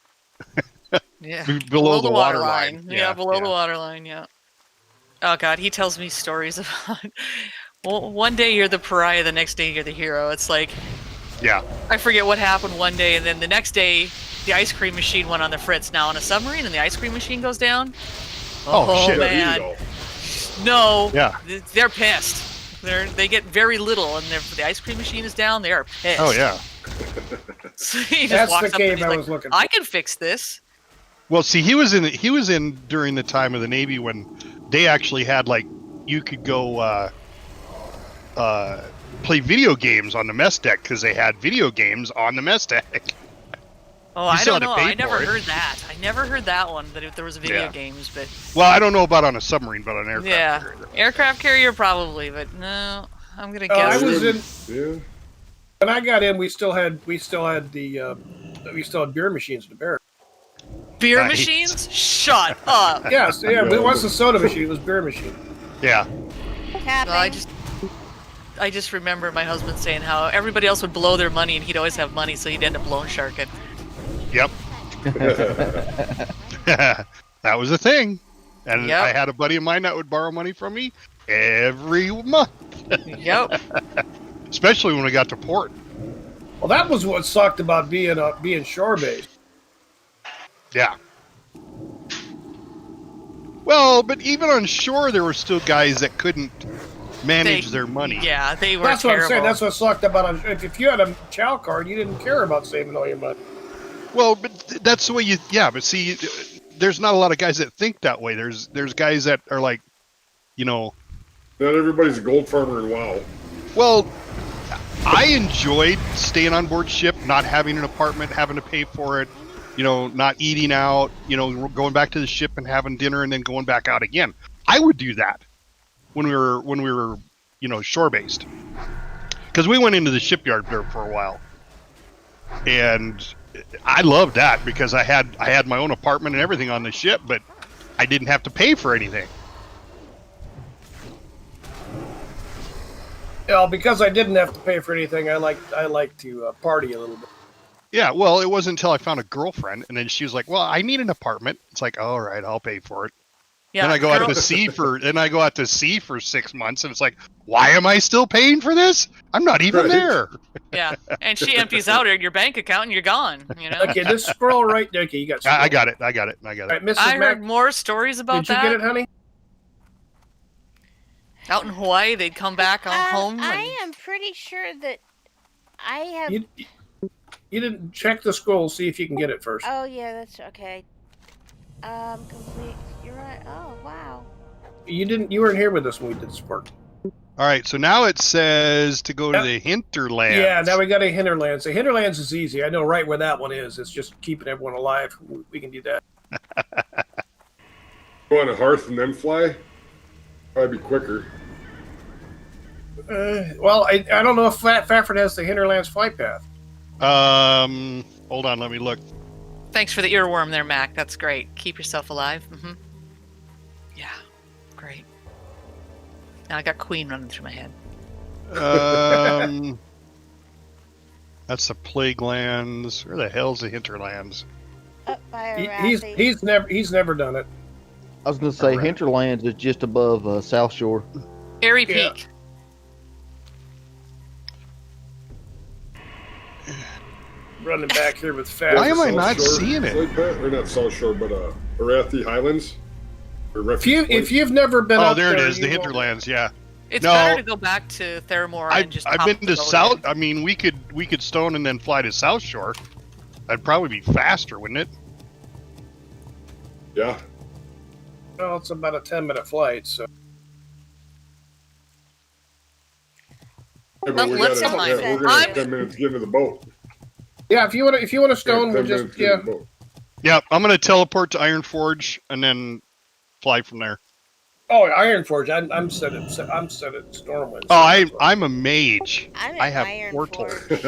Yeah. Below the water line. Yeah, below the water line. Yeah. Oh God, he tells me stories about. Well, one day you're the pariah, the next day you're the hero. It's like Yeah. I forget what happened one day, and then the next day the ice cream machine went on the fritz. Now on a submarine, and the ice cream machine goes down. Oh, shit. man, no. Yeah. They're pissed. They get very little, and the ice cream machine is down. They are pissed. Oh yeah. So he just That's walks the up and cave he's I like, was looking I can fix this. Well, see, he was in during the time of the Navy when they actually had like you could go play video games on the mess deck because they had video games on the mess deck. Oh, You I still don't had to know. pay I never for it. heard that. I never heard that one. That if there was video Yeah. games, but Well, I don't know about on a submarine, but on an aircraft yeah, carrier. aircraft carrier probably. But no, I'm gonna I guess. was in Yeah. when I got in. We still had beer machines in the barracks. Beer Nice. machines? Shut up. Yes, yeah. No. It wasn't a soda machine. It was a beer machine. Yeah. Tapping. No, I just remember my husband saying how everybody else would blow their money and he'd always have money, so he'd end up loan sharking. Yep. That was a thing. And Yep. I had a buddy of mine that would borrow money from me every month. Yep. Especially when we got to port. Well, that was what sucked about being shore based. Yeah. Well, but even on shore, there were still guys that couldn't manage their money. Yeah, they were That's what terrible. I'm saying. That's what sucked about it. If you had a chow card, you didn't care about saving all your money. Well, but that's the way you. Yeah, but see, there's not a lot of guys that think that way. There's guys that are like, you know. Not everybody's a gold farmer in WoW. Well, I enjoyed staying on board ship, not having an apartment, having to pay for it. You know, not eating out. You know, going back to the ship and having dinner and then going back out again. I would do that when we were you know, shore based, because we went into the shipyard there for a while, and I loved that because I had my own apartment and everything on the ship, but I didn't have to pay for anything. Yeah, because I didn't have to pay for anything. I like to party a little bit. Yeah, well, it wasn't until I found a girlfriend, and then she was like, "Well, I need an apartment." It's like, "All right, I'll pay for it." Yeah, Then I go out to sea for 6 months, and it's like, "Why am I still paying for this? I'm not even Right. there." Yeah, and she empties out your bank account, and you're gone. You know. Okay, this scroll right there. Okay, you got. I got it. All right, Mrs. I Mac, heard more stories about did you that. get it, honey? Out in Hawaii, they'd come back home. I and- am pretty sure that I have. You didn't check the scroll. See if you can get it first. Oh yeah, that's okay. Complete. You're right. Oh wow. You didn't. You weren't here with us when we did this work. All right, so now it says to go to Yep. the hinterlands. Yeah, now we got a hinterlands. The hinterlands is easy. I know right where that one is. It's just keeping everyone alive. We can do that. Go on a hearth and then fly? Probably be quicker. Well, I don't know if Fafford has the hinterlands flight path. Hold on, let me look. Thanks for the earworm there, Mac. That's great. Keep yourself alive. Mm-hmm. Yeah, great. Now I got Queen running through my head. That's the plague lands. Where the hell's the hinterlands? Up by He's Arathi. he's never done it. I was going to say Alright. Hinterlands is just above South Shore. Airy Yeah. Peak. Running back here with Fafford. Why am I South not Shore, seeing it? Like that? Or not South Shore, but Arathi Highlands? Or Refuge Point? If you've never been Oh, up there it there, is, the you won't- hinterlands. Yeah, It's No. better to go back to Theramore and just. I've hop been the to boat South. in. I mean, we could stone and then fly to South Shore. That'd probably be faster, wouldn't it? Yeah. Well, it's about a 10-minute flight, so Yeah, Well, we let's gotta, find yeah, it. we're gonna have I'm- 10 minutes to get into the boat. yeah. If you want to stone, we'll 10 just minutes to get in the boat. Yeah, I'm gonna teleport to Ironforge and then fly from there. Oh, Ironforge. I'm set at Stormwind. Oh, I'm a mage. I'm I at have Iron portal. Forge.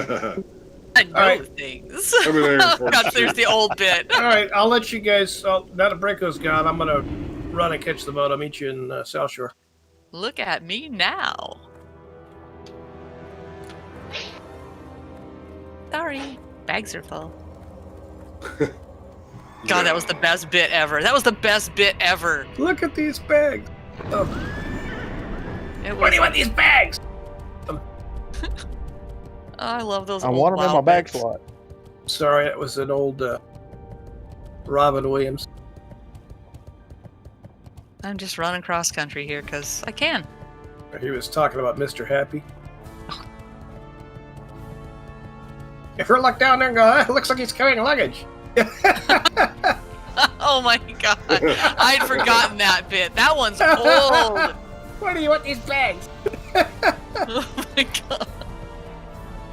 I know Alright. things. I'm an Ironforge God, too. there's the old bit. All right, I'll let you guys. Now that Brinko's gone, I'm gonna run and catch the boat. I'll meet you in South Shore. Look at me now. Sorry, bags are full. God, that was the best bit ever. That was the best bit ever. Look at these bags. Oh, It was, what do you want these bags? I love those. I old want them in WoW my back bits. slot. Sorry, it was an old Robin Williams. I'm just running cross country here because I can. He was talking about Mr. Happy. If you look down there and go, it looks like he's carrying luggage. Oh my god, I'd forgotten that bit. That one's old. Why do you want these bags? Oh my god.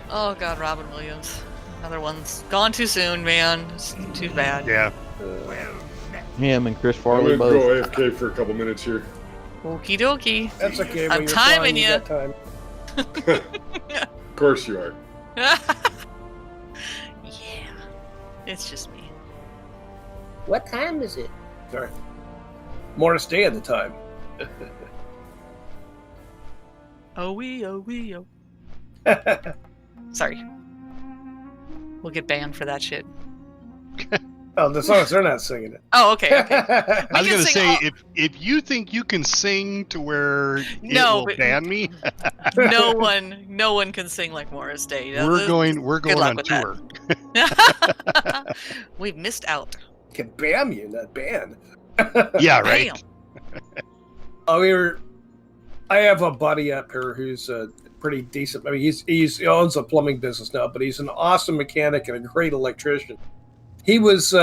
Oh god, Robin Williams. Another one's gone too soon, man. It's too bad. Yeah. Him and Chris I'm going to Farley go both. AFK for a couple minutes here. Okie dokie. That's okay. I'm when you're timing flying, you. got time. Of course you are. Yeah. It's just me. What time is it? Sorry. Morris Day at the time. Oh wee, oh wee, oh. Sorry. We'll get banned for that shit. Oh, as long as they're not singing it. Oh, okay. Okay. I was can gonna sing say all- if you think you can sing to where No, it will but- ban me, No one can sing like Morris Day. we're going luck on with tour. that. We've missed out. Can bam you, not ban. Yeah, right. Damn. Oh, I have a buddy up here who's pretty decent. I mean, he owns a plumbing business now, but he's an awesome mechanic and a great electrician. He was,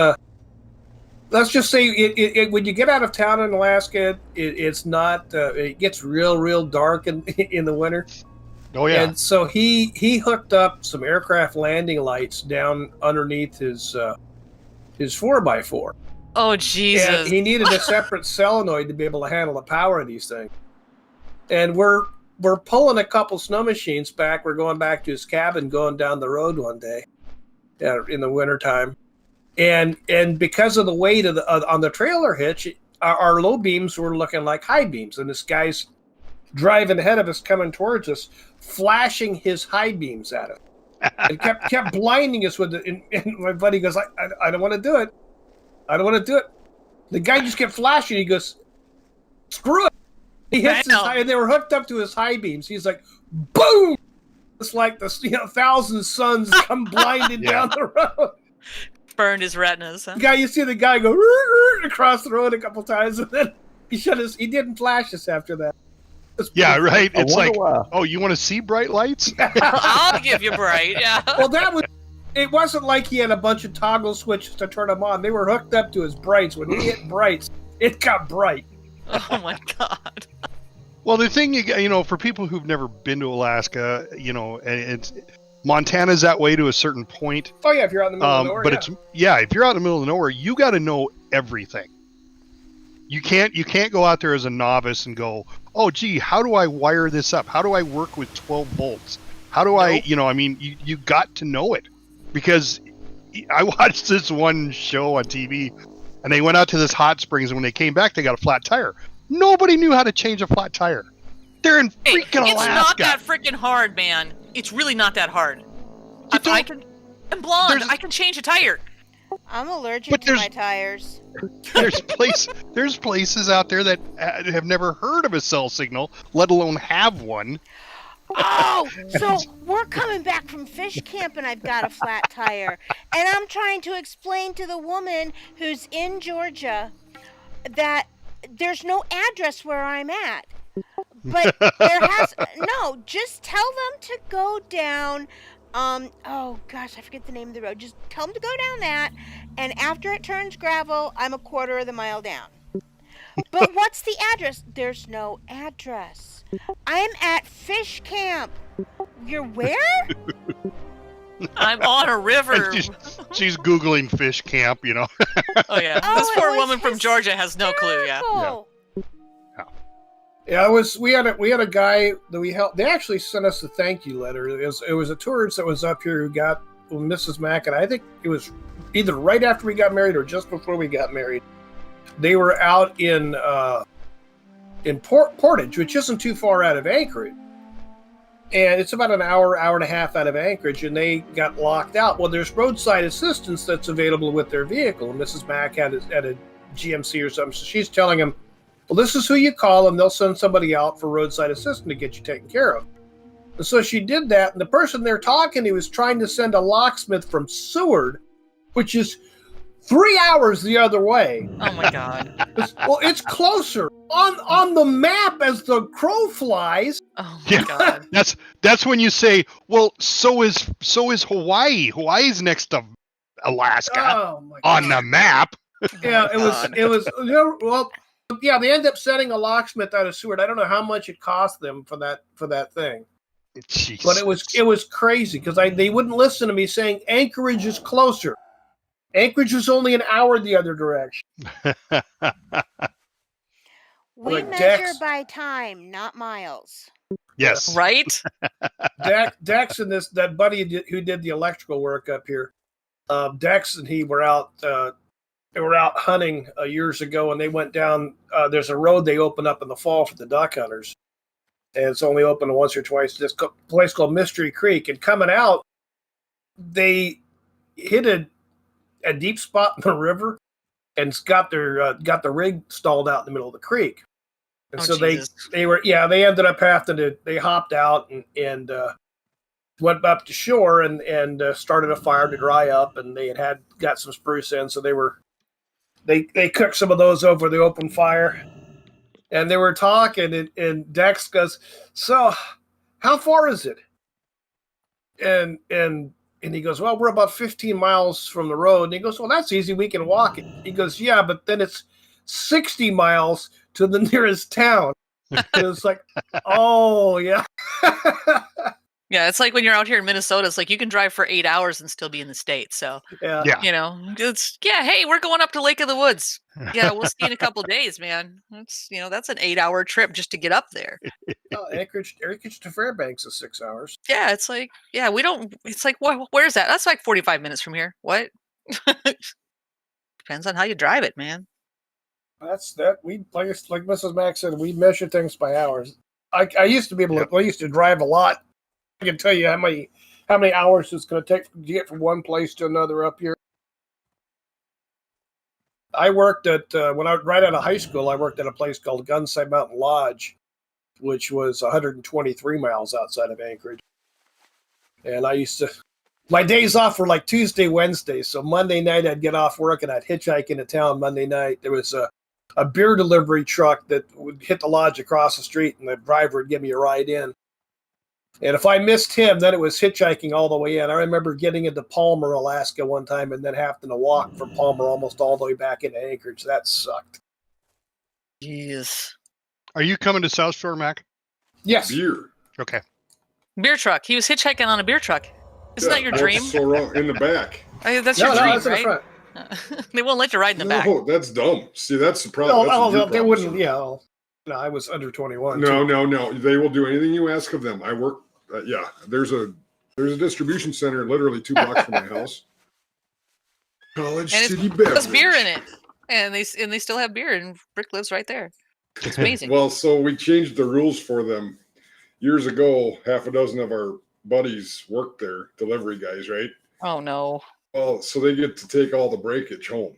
let's just say, when you get out of town in Alaska, it's not. It gets real dark in the winter. Oh yeah. And so he hooked up some aircraft landing lights down underneath his 4x4. Oh Jesus! And he needed a separate solenoid to be able to handle the power of these things. And we're pulling a couple snow machines back. We're going back to his cabin, going down the road one day in the wintertime. And because of the weight of on the trailer hitch, our low beams were looking like high beams. And this guy's driving ahead of us, coming towards us, flashing his high beams at us. And kept blinding us with it. And my buddy goes, I don't want to do it. I don't want to do it. The guy just kept flashing. He goes, screw it. He hits his high, and they were hooked up to his high beams. He's like, boom! It's like the 1,000 suns come blinding down the road. Burned his retinas. Huh? You see the guy go across the road a couple times, and then he didn't flash us after that. Yeah, right. I It's wonder like, why. oh, you want to see bright lights? I'll give you bright. Yeah. Well, it wasn't like he had a bunch of toggle switches to turn them on. They were hooked up to his brights. When he hit brights, it got bright. Oh my God. Well, the thing, for people who've never been to Alaska, it's Montana's that way to a certain point. Oh yeah, if you're out in the middle of nowhere. But if you're out in the middle of nowhere, you got to know everything. You can't go out there as a novice and go, oh, gee, how do I wire this up? How do I work with 12 volts? How do you got to know it. Because I watched this one show on TV, and they went out to this hot springs, and when they came back, they got a flat tire. Nobody knew how to change a flat tire. They're in freaking Alaska. It's not that freaking hard, man. It's really not that hard. I'm blonde. I can change a tire. I'm allergic to my tires. There's places out there that have never heard of a cell signal, let alone have one. Oh, so we're coming back from fish camp and I've got a flat tire. And I'm trying to explain to the woman who's in Georgia that there's no address where I'm at. But just tell them to go down, oh gosh, I forget the name of the road. Just tell them to go down that, and after it turns gravel, I'm a quarter of the mile down. But what's the address? There's no address. I'm at fish camp. You're where? I'm on a river. She's Googling fish camp, Oh yeah, this poor woman from Georgia has no clue. Yeah. Yeah, we had a guy that we helped. They actually sent us a thank you letter. It was a tourist that was up here who got Mrs. Mack, and I think it was either right after we got married or just before we got married. They were out in Portage, which isn't too far out of Anchorage, and it's about an hour and a half out of Anchorage, and they got locked out. Well, there's roadside assistance that's available with their vehicle, and Mrs. Mack had a GMC or something, so she's telling him, well, this is who you call, and they'll send somebody out for roadside assistance to get you taken care of. And so she did that, and the person they're talking to was trying to send a locksmith from Seward, which is 3 hours the other way. Oh my God. It's closer on the map as the crow flies. Oh my God. That's when you say, well, so is Hawaii. Hawaii's next to Alaska on the map. Yeah, it was. Yeah, they ended up sending a locksmith out of Seward. I don't know how much it cost them for that thing. Jeez. But it was crazy because they wouldn't listen to me saying Anchorage is closer. Anchorage was only an hour the other direction. We measure by time, not miles. Yes. Right? Dex and that buddy who did the electrical work up here, Dex and he were out. They were out hunting years ago, and they went down. There's a road they open up in the fall for the duck hunters, and it's only open once or twice. This place called Mystery Creek, and coming out, they hit a deep spot in the river, and got the rig stalled out in the middle of the creek. And so Jesus. they ended up having to, they hopped out and went up to shore and started a fire to dry up, and they had got some spruce in, so they cooked some of those over the open fire, and they were talking, and Dex goes, "So, how far is it?" And he goes, "Well, we're about 15 miles from the road." And he goes, "Well, that's easy. We can walk it." He goes, "Yeah, but then it's 60 miles to the nearest town." And it's like, oh, yeah. Yeah, it's like when you're out here in Minnesota, it's like you can drive for 8 hours and still be in the States. So, Yeah. you know, hey, we're going up to Lake of the Woods. Yeah, we'll see you in a couple days, man. That's an 8-hour trip just to get up there. Anchorage to Fairbanks is 6 hours. Yeah, it's like, it's like, where's that? That's like 45 minutes from here. What? Depends on how you drive it, man. That's that. We like Mrs. Max said, we measure things by hours. I used to be able to. I used to drive a lot. I can tell you how many hours it's going to take to get from one place to another up here. I worked at right out of high school. I worked at a place called Gunside Mountain Lodge, which was 123 miles outside of Anchorage. And I used to. My days off were like Tuesday, Wednesday. So Monday night I'd get off work and I'd hitchhike into town. Monday night there was a beer delivery truck that would hit the lodge across the street, and the driver would give me a ride in. And if I missed him, then it was hitchhiking all the way in. I remember getting into Palmer, Alaska one time and then having to walk from Palmer almost all the way back into Anchorage. That sucked. Jeez. Are you coming to South Shore, Mac? Yes. Beer. Okay. Beer truck. He was hitchhiking on a beer truck. Isn't that your dream? So wrong in the back. That's your dream, that's right? in the front. They won't let you ride in the back. No, that's dumb. See, that's the problem. They wouldn't. Sir. Yeah. No, I was under 21. No. They will do anything you ask of them. I work. There's a distribution center literally 2 blocks from my house. College City Beverage. There's beer in it, and they still have beer, and Rick lives right there. It's amazing. Well, so we changed the rules for them years ago. Half a dozen of our buddies worked there, delivery guys, right? Oh no. Well, so they get to take all the breakage home.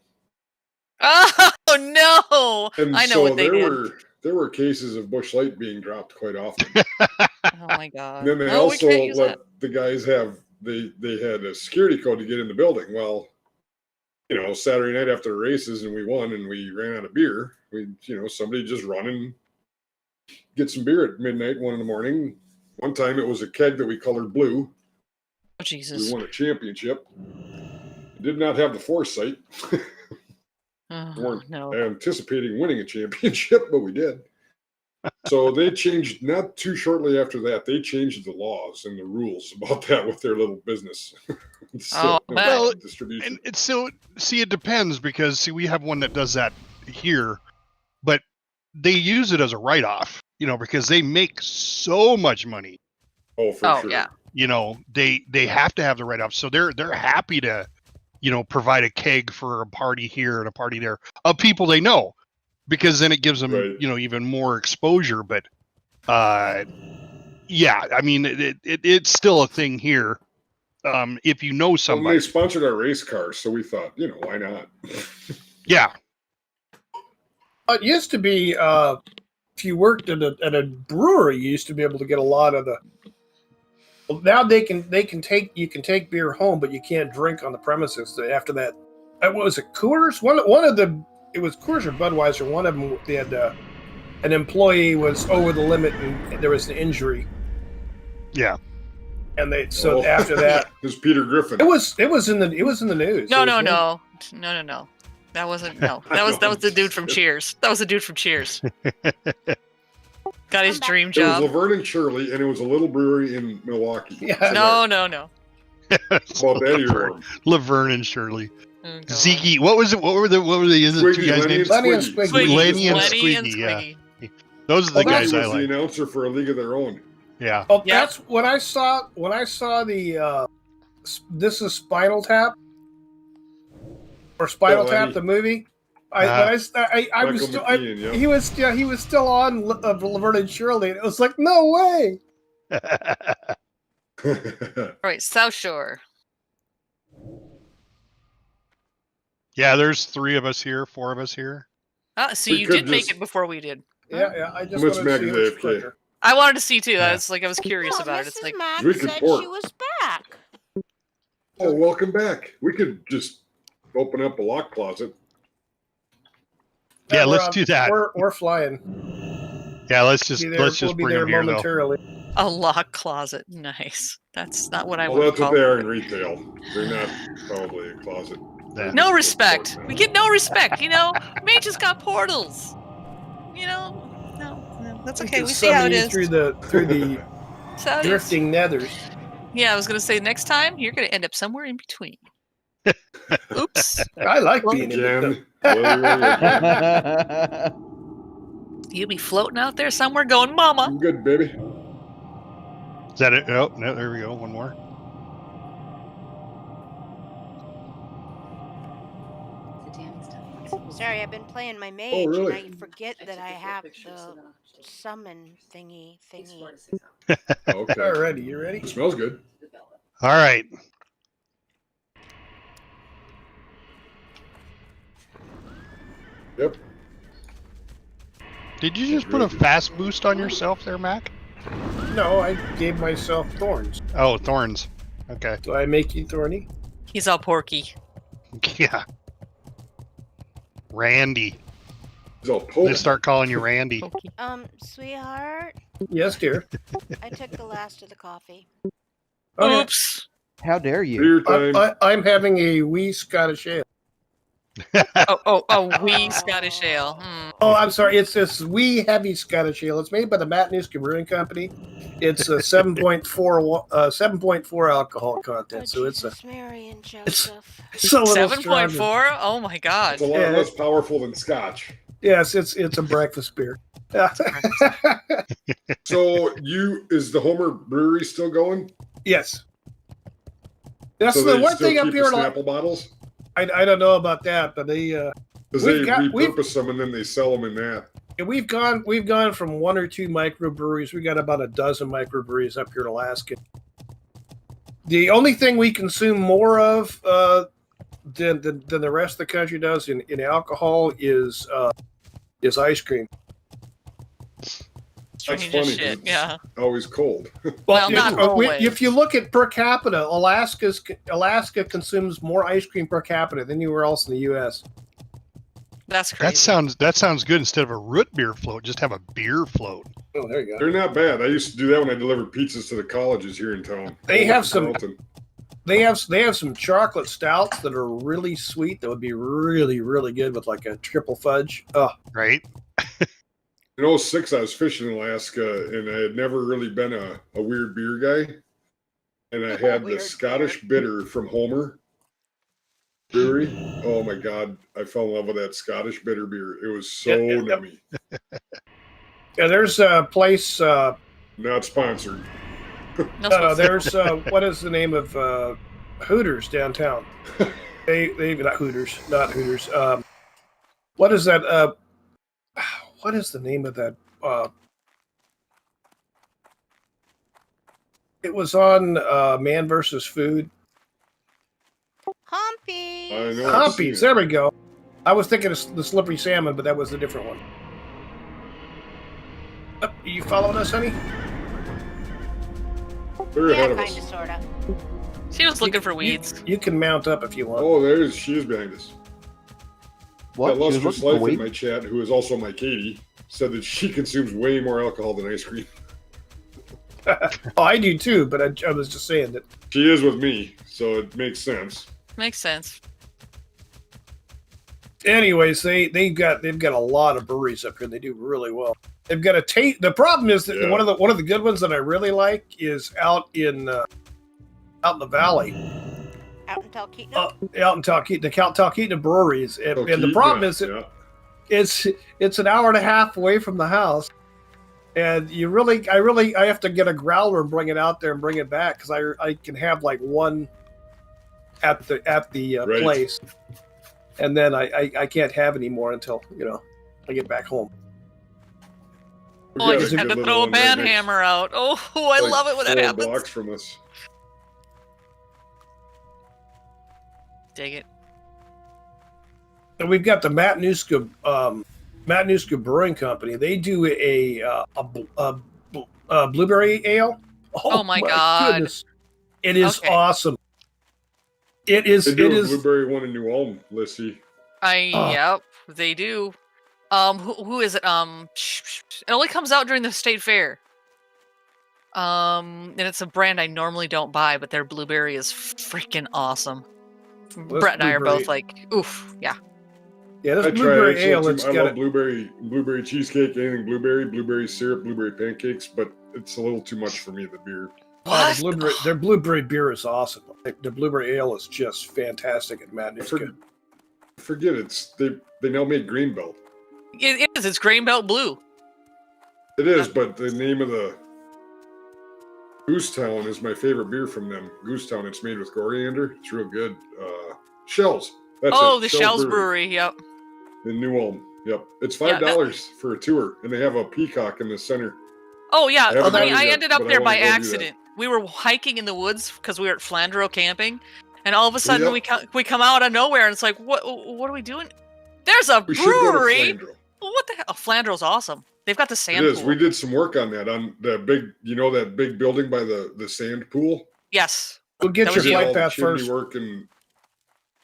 Oh no! And I know so what they did. There were cases of Busch Light being dropped quite often. Oh my god! And then they also let the guys have they had a security code to get in the building. Well, Saturday night after the races and we won and we ran out of beer. Somebody just run and get some beer at midnight, 1 a.m. One time it was a keg that we colored blue. Oh Jesus! We won a championship. Did not have the foresight. Weren't anticipating winning a championship, but we did. So they changed, not too shortly after that, they changed the laws and the rules about that with their little business. Distribution. And so, it depends because, we have one that does that here, but they use it as a write-off, because they make so much money. Oh, for sure. Yeah. They have to have the write-off. So they're happy to, provide a keg for a party here and a party there of people they know, because then it gives them, even more exposure. But, I mean, it's still a thing here. If you know somebody. Well, they sponsored our race cars, so we thought, why not? Yeah. It used to be, if you worked at a brewery, you used to be able to get a lot of the. Well, now you can take beer home, but you can't drink on the premises. After that, what was it? Coors? It was Coors or Budweiser. One of them, they had an employee was over the limit and there was an injury. Yeah. And after that, it was Peter Griffin. It was in the news. No. That wasn't. No, that was the dude from Cheers. That was the dude from Cheers. Got his dream job. It was Laverne and Shirley, and it was a little brewery in Milwaukee. Yeah. No. Laverne and Shirley. Oh, Zeke, what was it? What were the two guys' names? Lenny and Squiggy. Lenny and Squiggy. Yeah. Those are the guys I like. The announcer for A League of Their Own. Yeah. Well, that's when I saw the This Is Spinal Tap or Spinal Tap the movie. I was still McKean, he was still on Laverne and Shirley, and it was like, no way. All right, South Shore. Yeah, there's 3 of us here, 4 of us here. So We you could did make just- it before we did. Yeah. I just Let's wanted Mac to see is which AFK. quicker. I wanted to see too. Yeah. I was curious Well, about it. Mrs. It's like Mack We could said port. she was back. Oh, welcome back. We could just open up a lock closet. Yeah, we're let's do that. We're flying. Yeah, let's We'll just be bring there them here though. momentarily. a lock closet. Nice. That's not what I Well, would that's what call they it. are in retail. They're not probably a closet. Yeah. No respect. We get no respect. Mages got portals. No, that's okay. can We see how summon it you is. through the That's how it is. drifting nethers. Yeah, I was gonna say next time you're gonna end up somewhere in between. Oops. I like Well, being in the Again. Really. You'll be floating out there somewhere going, Mama. I'm good, baby. Is that it? Oh, no, there we go. One more. Sorry, I've been playing my mage, really? and I forget that I have the summon thingy. Okay. Alrighty, you ready? It smells good. All right. Yep. Did you just put a fast boost on yourself there, Mac? No, I gave myself thorns. Oh, thorns. Okay. Do I make you thorny? He's all porky. Yeah. Randy. He's all They potent. start calling you Randy. Porky. Sweetheart, Yes, dear. I took the last of the coffee. Okay. Oops. How dare you? Beer time. I'm having a wee Scottish ale. Wee Scottish ale. Oh, I'm sorry. It's this wee heavy Scottish ale. It's made by the Matanuska Brewing Company. It's a 7.4 alcohol content, so it's a Jesus, Mary and Joseph. it's a little 7.4? stronger. Oh my god. It's a lot less powerful than Scotch. Yes, it's a breakfast beer. So is the Homer Brewery still going? Yes. That's So the they one still thing up keep here. the Snapple bottles? I don't know about that, but Because We've they got- repurpose them and then they sell them in that. we've gone from 1 or 2 microbreweries. We got about a dozen microbreweries up here in Alaska. The only thing we consume more of than the rest of the country does in alcohol is ice cream. That's Strange funny. as 'cause shit. it's Yeah. always cold. Well, not always. If you look at per capita, Alaska consumes more ice cream per capita than anywhere else in the U.S. That's crazy. That sounds good. Instead of a root beer float, just have a beer float. Oh, there you go. They're not bad. I used to do that when I delivered pizzas to the colleges here in town. They have some- Carlton. They have some chocolate stouts that are really sweet. That would be really, really good with like a triple fudge. Oh, Right? In 06, I was fishing in Alaska, and I had never really been a weird beer guy. And I had the Weird Scottish bitter from Homer Brewery. Oh my God, I fell in love with that Scottish bitter beer. It was so Yeah. nummy. yeah. There's a place. Not sponsored. No, There's what is the name of Hooters downtown? They not Hooters. What is that? What is the name of that? It was on Man vs. Food. Humpy. I know. I've seen Humpies. it. There we go. I was thinking of the slippery salmon, but that was a different one. Are you following us, honey? They're Yeah, ahead of kind us. of, sort of. She was looking for weeds. You can mount up if you want. Oh, she is behind us. What? That She was lustrous looking for life in weed? my chat, who is also my Katie, said that she consumes way more alcohol than ice cream. Oh, I do too, but I was just saying that. She is with me, so it makes sense. Makes sense. Anyways, they've got a lot of breweries up here. And they do really well. They've got a taste. The problem is that Yeah. one of the good ones that I really like is out in the valley, Out in Talkeetna. out in Talkeetna, the Talkeetna breweries. And the Keep problem that, is that yeah. it's an hour and a half away from the house, and I have to get a growler and bring it out there and bring it back because I can have like one at the Right. place, and then I can't have any more until I get back home. We've Oh, I got just a had good to little throw a one right band next- hammer out. Oh, I like love it when that 4 happens. blocks from us. Dig it. And we've got the Matanuska Brewing Company. They do a blueberry ale. Oh my God. Goodness. It is Okay. awesome. It is. They do It a is. blueberry one in New Ulm, Lissy. Yep, they do. Who is it? It only comes out during the state fair. And it's a brand I normally don't buy, but their blueberry is freaking awesome. Well, Brett and I are blueberry- both like, oof, yeah. Yeah, this I blueberry try ale. it. It's I got love blueberry cheesecake, anything blueberry syrup, blueberry pancakes, but it's a little too much for me, the beer. What? Their blueberry beer is awesome. Their blueberry ale is just fantastic at Matanuska. Forget it. They now make Greenbelt. It is. It's Grain Belt Blue. It is, but the name of the Goosetown is my favorite beer from them. Goosetown. It's made with coriander. It's real good. Shells. That's Oh, it. the Shells Brewery. Yep. In New Ulm. Yep. It's Yeah, $5 for a tour, and they have a peacock in the center. Oh yeah. haven't I done it yet, ended up but I there wanna by go do that. accident. We were hiking in the woods because we were at Flandreau camping, and all of a sudden Yep. we come out of nowhere, and it's like, what are we doing? There's a We should go to brewery. Flandreau. What the hell? Oh, Flandreau's awesome. They've got the It sand is. pool. We did some work on that on the big, that big building by the sand pool. Yes. We'll get That your was you. flight All the pass chimney first. work and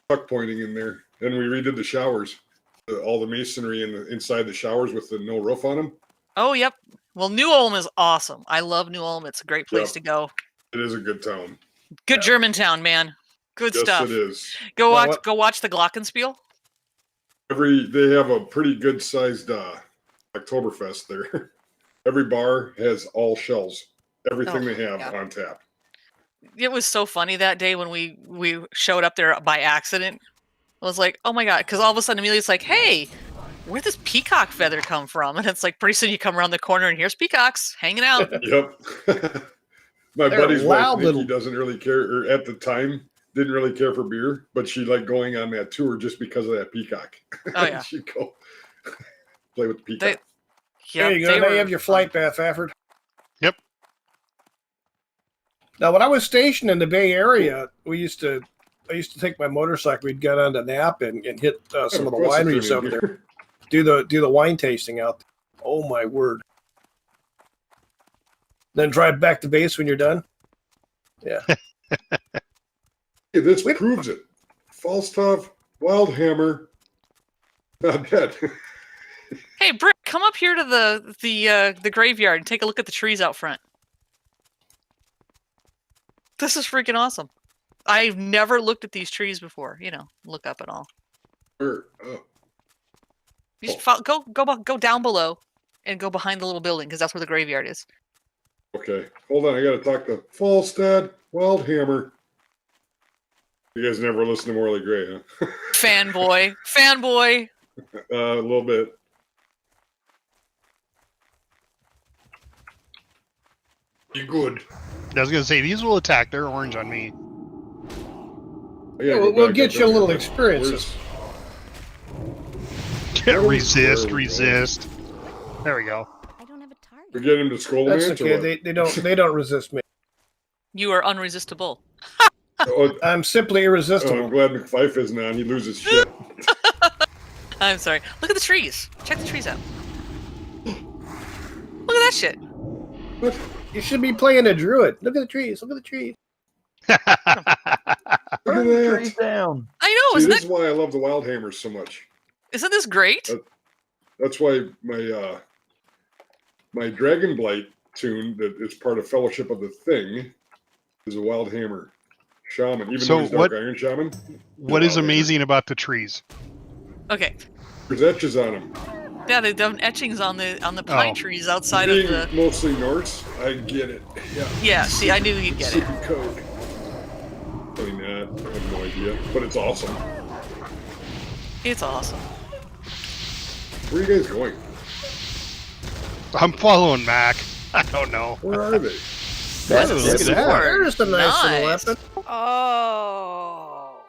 tuck pointing in there. And we redid the showers, all the masonry inside the showers with the no roof on them. Oh, yep. Well, New Ulm is awesome. I love New Ulm. It's a great place to go. It is a good town. Good Germantown, man. Good Yes, stuff. it is. Go Now watch. what- Go watch the Glockenspiel. They have a pretty good sized Oktoberfest there. Every bar has all shells. Everything they have on tap. It was so funny that day when we showed up there by accident. I was like, oh my God, because all of a sudden Amelia's like, hey, where'd this peacock feather come from? And it's like pretty soon you come around the corner and here's peacocks hanging out. Yep. My They're buddy's loud wife, Nikki, little- doesn't really care, or at the time, didn't really care for beer, but she liked going on that tour just because of that peacock. Oh yeah. She'd go play with the peacock. There you go. Now you have your flight path, Effort. Yep. Now, when I was stationed in the Bay Area, I used to take my motorcycle. We'd go down to Napa and hit some of the wineries over there. Do the wine tasting out there. Oh my word! Then drive back to base when you're done. Yeah. Hey, this proves it. Falstaff, Wildhammer, not dead. Hey, Britt, come up here to the graveyard and take a look at the trees out front. This is freaking awesome. I've never looked at these trees before. Look up and all. Or, You should go down below and go behind the little building because that's where the graveyard is. okay, hold on. I got to talk to Falstad, Wildhammer. You guys never listen to Morley Gray, huh? Fanboy. A little bit. You good? I was gonna say these will attack. They're orange on me. We'll get you a little experience. Resist. There we go. I don't have a target. We get him to Skull That's Match or okay. what? They don't resist me. You are unresistible. Oh, I'm simply I'm irresistible. glad McFife isn't on. He loses shit. I'm sorry. Look at the trees. Check the trees out. Look at that shit. Look, you should be playing a druid. Look at the trees. Look at the trees. Look at Burn the that. trees down. I know, See, isn't this it? is why I love the Wildhammers so much. Isn't this great? That's why my Dragon Blight tune that is part of Fellowship of the Thing is a Wildhammer shaman. Even So though he's Dark Iron Shaman, What is Wildhammer. amazing about the trees? Okay. there's etches on them. Yeah, they've done etchings on the pine Oh. trees outside Being of the. mostly Norse, I get it. Yeah. Yeah, see, I knew you'd get it. Secret code. I mean, I have no idea, but it's awesome. It's awesome. Where are you guys going? I'm following Mac. I don't know. Where are they? That's Look at it. that. There's a nice little Nice. weapon. Oh.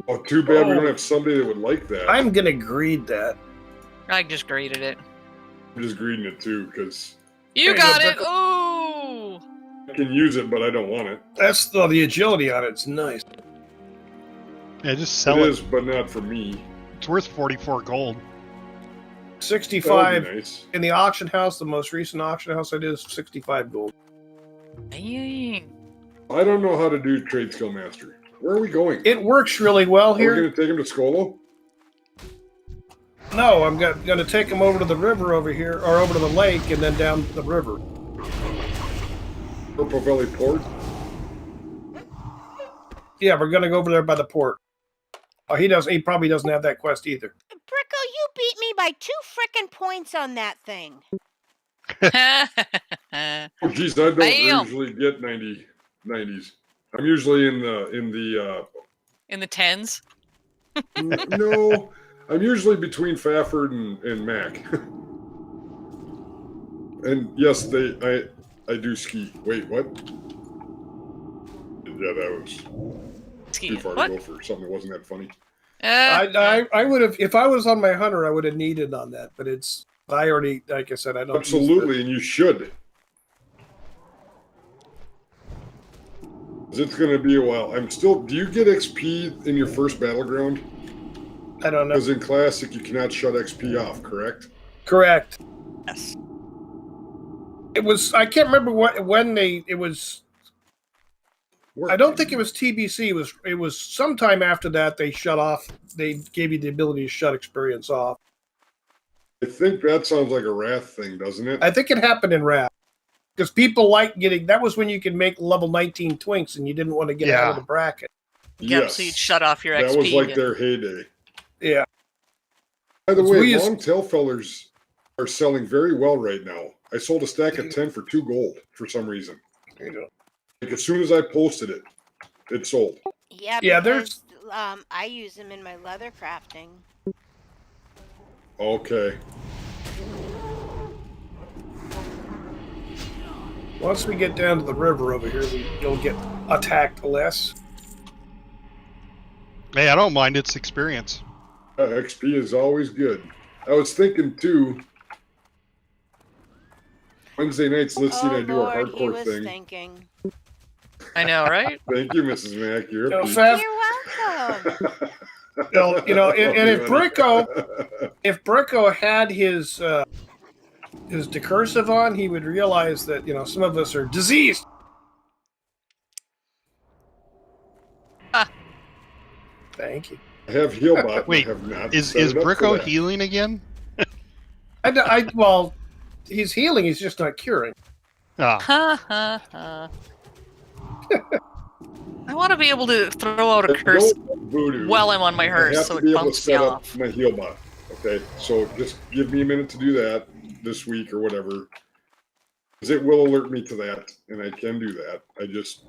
Oh, too bad we don't have somebody that would like that. I'm gonna greed that. I just graded it. I'm just greeting it too because You There you got go, it. Ooh. I can use it, but I don't want it. That's the agility on it's nice. Yeah, just It sell it. is, but not for me. It's worth 44 gold. 65 That would be nice. in the auction house. The most recent auction house I did is 65 gold. Dang. I don't know how to do Trade Skill Master. Where are we going? It works really well Are we here. going to take him to Skolo? No, I'm going to take him over to the river over here, or over to the lake, and then down the river. Purple Valley Port? Yeah, we're going to go over there by the port. Oh, he probably doesn't have that quest either. Bricko, you beat me by 2 frickin' points on that thing. Oh, geez, I don't Bam. usually get 90s. I'm usually in the In the tens. no, I'm usually between Fafford and Mac. And yes, I do ski. Wait, what? Yeah, that was too far to go for something that wasn't that funny. I would have, if I was on my hunter, I would have needed on that, but I already, like I said, I don't. Absolutely, and you should. It's going to be a while. Do you get XP in your first battleground? I don't know. Because in Classic, you cannot shut XP off, correct? Correct. Yes. It was, I can't remember it was, I don't think it was TBC. It was sometime after that they gave you the ability to shut experience off. I think that sounds like a Wrath thing, doesn't it? I think it happened in Wrath. Because people like that was when you could make level 19 twinks and you didn't want to get out of the bracket. Yeah, so you'd shut off your XP. That was like their heyday. Yeah. By the way, long tail fellers are selling very well right now. I sold a stack of 10 for 2 gold for some reason. There you go. Like as soon as I posted it, it sold. Yeah, Yeah, because, I use them in my leather crafting. Okay. Once we get down to the river over here, you'll get attacked less. Hey, I don't mind. It's experience. XP is always good. I was thinking too. Wednesday nights, Listy and I do our Lord, he hardcore was thing. thinking. I know, right? Thank you, Mrs. Mack. You're a peach. You're welcome. And if Bricko had his decursive on, he would realize that some of us are diseased. Thank you. I have Healbot. Wait, I have not is set it up for Bricko that. healing again? Well, he's healing. He's just not curing. Ah, Ha ha ha. I want to be able to throw out a If I curse go voodoo, while I'm on my I hearse, have so to it be able to bumps me set up off. my Healbot. Okay, so just give me a minute to do that this week or whatever. Because it will alert me to that, and I can do that. I just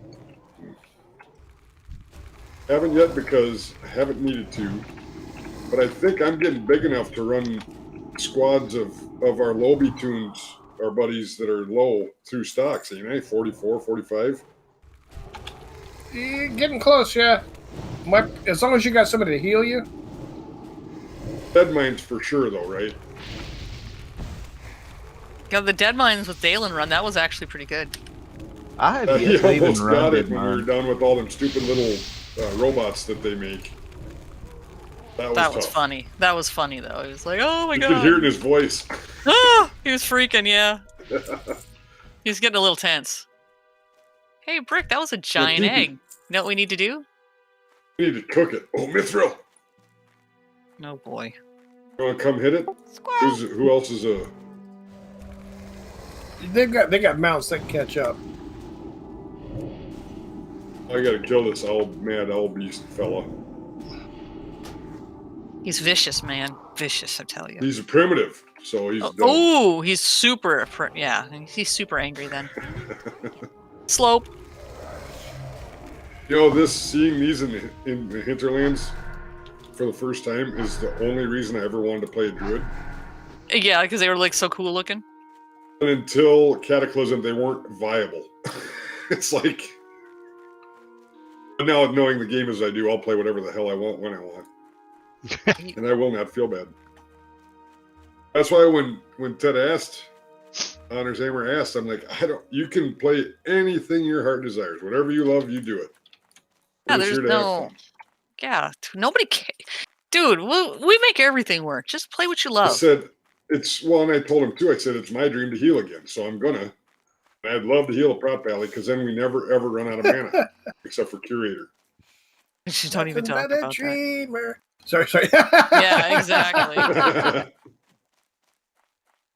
haven't yet because I haven't needed to. But I think I'm getting big enough to run squads of our Lobby tunes, our buddies that are low, through stocks, ain't I? 44, 45? You're getting close, yeah. As long as you got somebody to heal you. Dead mines for sure, though, right? Yeah, the Dead Mines with Dalen run, that was actually pretty good. I have He yet to even almost run got it, it when we were done with all them stupid little robots that they make. That was tough. funny. That was funny, though. He was like, oh my You god. could hear it in his voice. Ah, he was freaking, yeah. He was getting a little tense. Hey, Brick, that was a giant egg. You know what we need to do? We need to cook it. Oh, Mithril! Oh, boy. You want to come hit it? Squirrel. Who else is a... They got mounts that can catch up. I gotta kill this mad owl beast fella. He's vicious, man. Vicious, I tell you. He's a primitive, so he's dumb. Oh, he's super... Yeah, he's super angry then. Slope. You know, seeing these in the hinterlands for the first time is the only reason I ever wanted to play a druid. Yeah, because they were like so cool looking. And until Cataclysm, they weren't viable. It's like... But now, knowing the game as I do, I'll play whatever the hell I want when I want. And I will not feel bad. That's why when Ted asked, Honors Hammer asked, I'm like, you can play anything your heart desires. Whatever you love, you do it. Yeah, We're just there's here to have no... fun. Yeah, nobody cares. Dude, we make everything work. Just play what you I love. said, and I told him too, I said, it's my dream to heal again, so I'm gonna. And I'd love to heal a Prot Valley, because then we never, ever run out of mana, except for Curator. Just don't even Nothing talk but a about that. dreamer. Sorry. Yeah, exactly.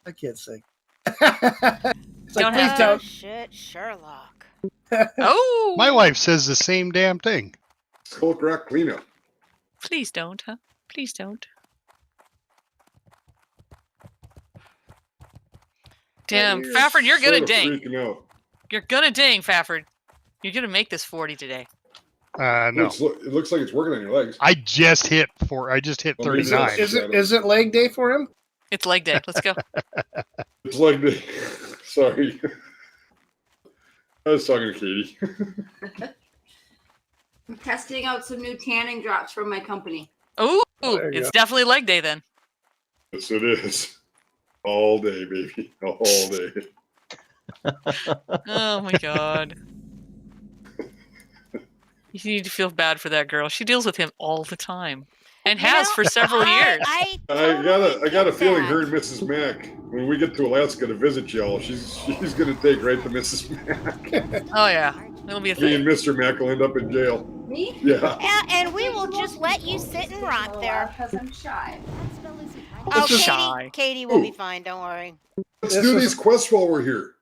I can't sing. It's Don't please have- don't. Shit, Sherlock. Oh! My wife says the same damn thing. Skull Rock cleanup. Please don't, huh? Please don't. Damn, You're Fafford, you're gonna Sort of ding. freaking out. You're gonna ding, Fafford. You're gonna make this 40 today. No. It looks like it's working on your legs. I just hit 39. Is it leg day for him? It's leg day. Let's go. It's like the. Sorry. I was talking to Katie. I'm testing out some new tanning drops from my company. Ooh, There you it's go. definitely leg day then. Yes, it is. All day, baby. All day. Oh my god. You need to feel bad for that girl. She deals with him all the time. And You has know, for several years. I I got a get feeling that. her and Mrs. Mac, when we get to Alaska to visit y'all, she's gonna take right to Mrs. Mac. Oh yeah. It'll be a Me and thing. Mr. Mac will end up in jail. Me? Yeah. And we will just let you sit and rot there. Because I'm shy. Oh, is- Shy. Katie will be Ooh. fine. Don't worry. Let's This do is- these quests while we're here.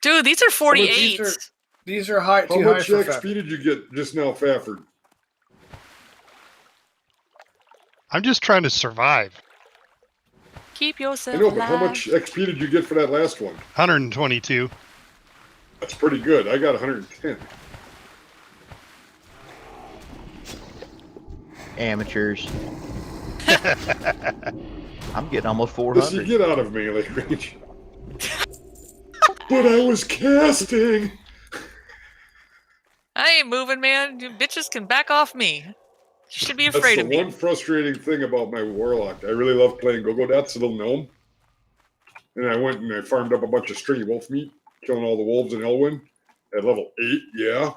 Dude, these are these 48s. These are high. How Too high much for XP Fafford. did you get just now, Fafford? I'm just trying to survive. Keep I yourself know, but how alive. much XP did you get for that last one? 122. That's pretty good. I got 110. Amateurs. I'm getting almost This you 400. get out of melee range. But I was casting. I ain't moving, man. You bitches can back off me. You should be That's afraid the of me. one frustrating thing about my warlock. I really love playing Go-Go Dots, the little gnome. And I went and I farmed up a bunch of stringy wolf meat, killing all the wolves in Elwyn at level 8. Yeah.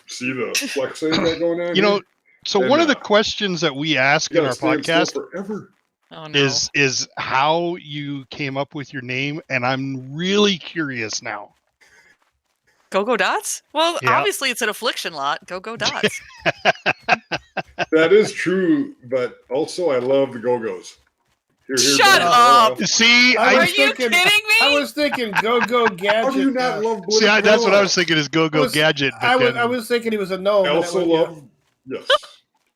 See the flex I got going on You know, here? so And, one of the questions that we ask You in gotta our stand still podcast forever. Oh no. is how you came up with your name, and I'm really curious now. Go-Go Dots? Well, Yeah. obviously it's an affliction lot. Go-Go Dots. That is true, but also I love the Go-Go's. Shut Go-Go. up! See, I Are was you thinking- kidding me? I was thinking go gadget. How do you not love Blue see, that's what I Carlisle? was thinking is Go-Go was- Gadget. But I then, was thinking he was a gnome. I and also it was- love, yes.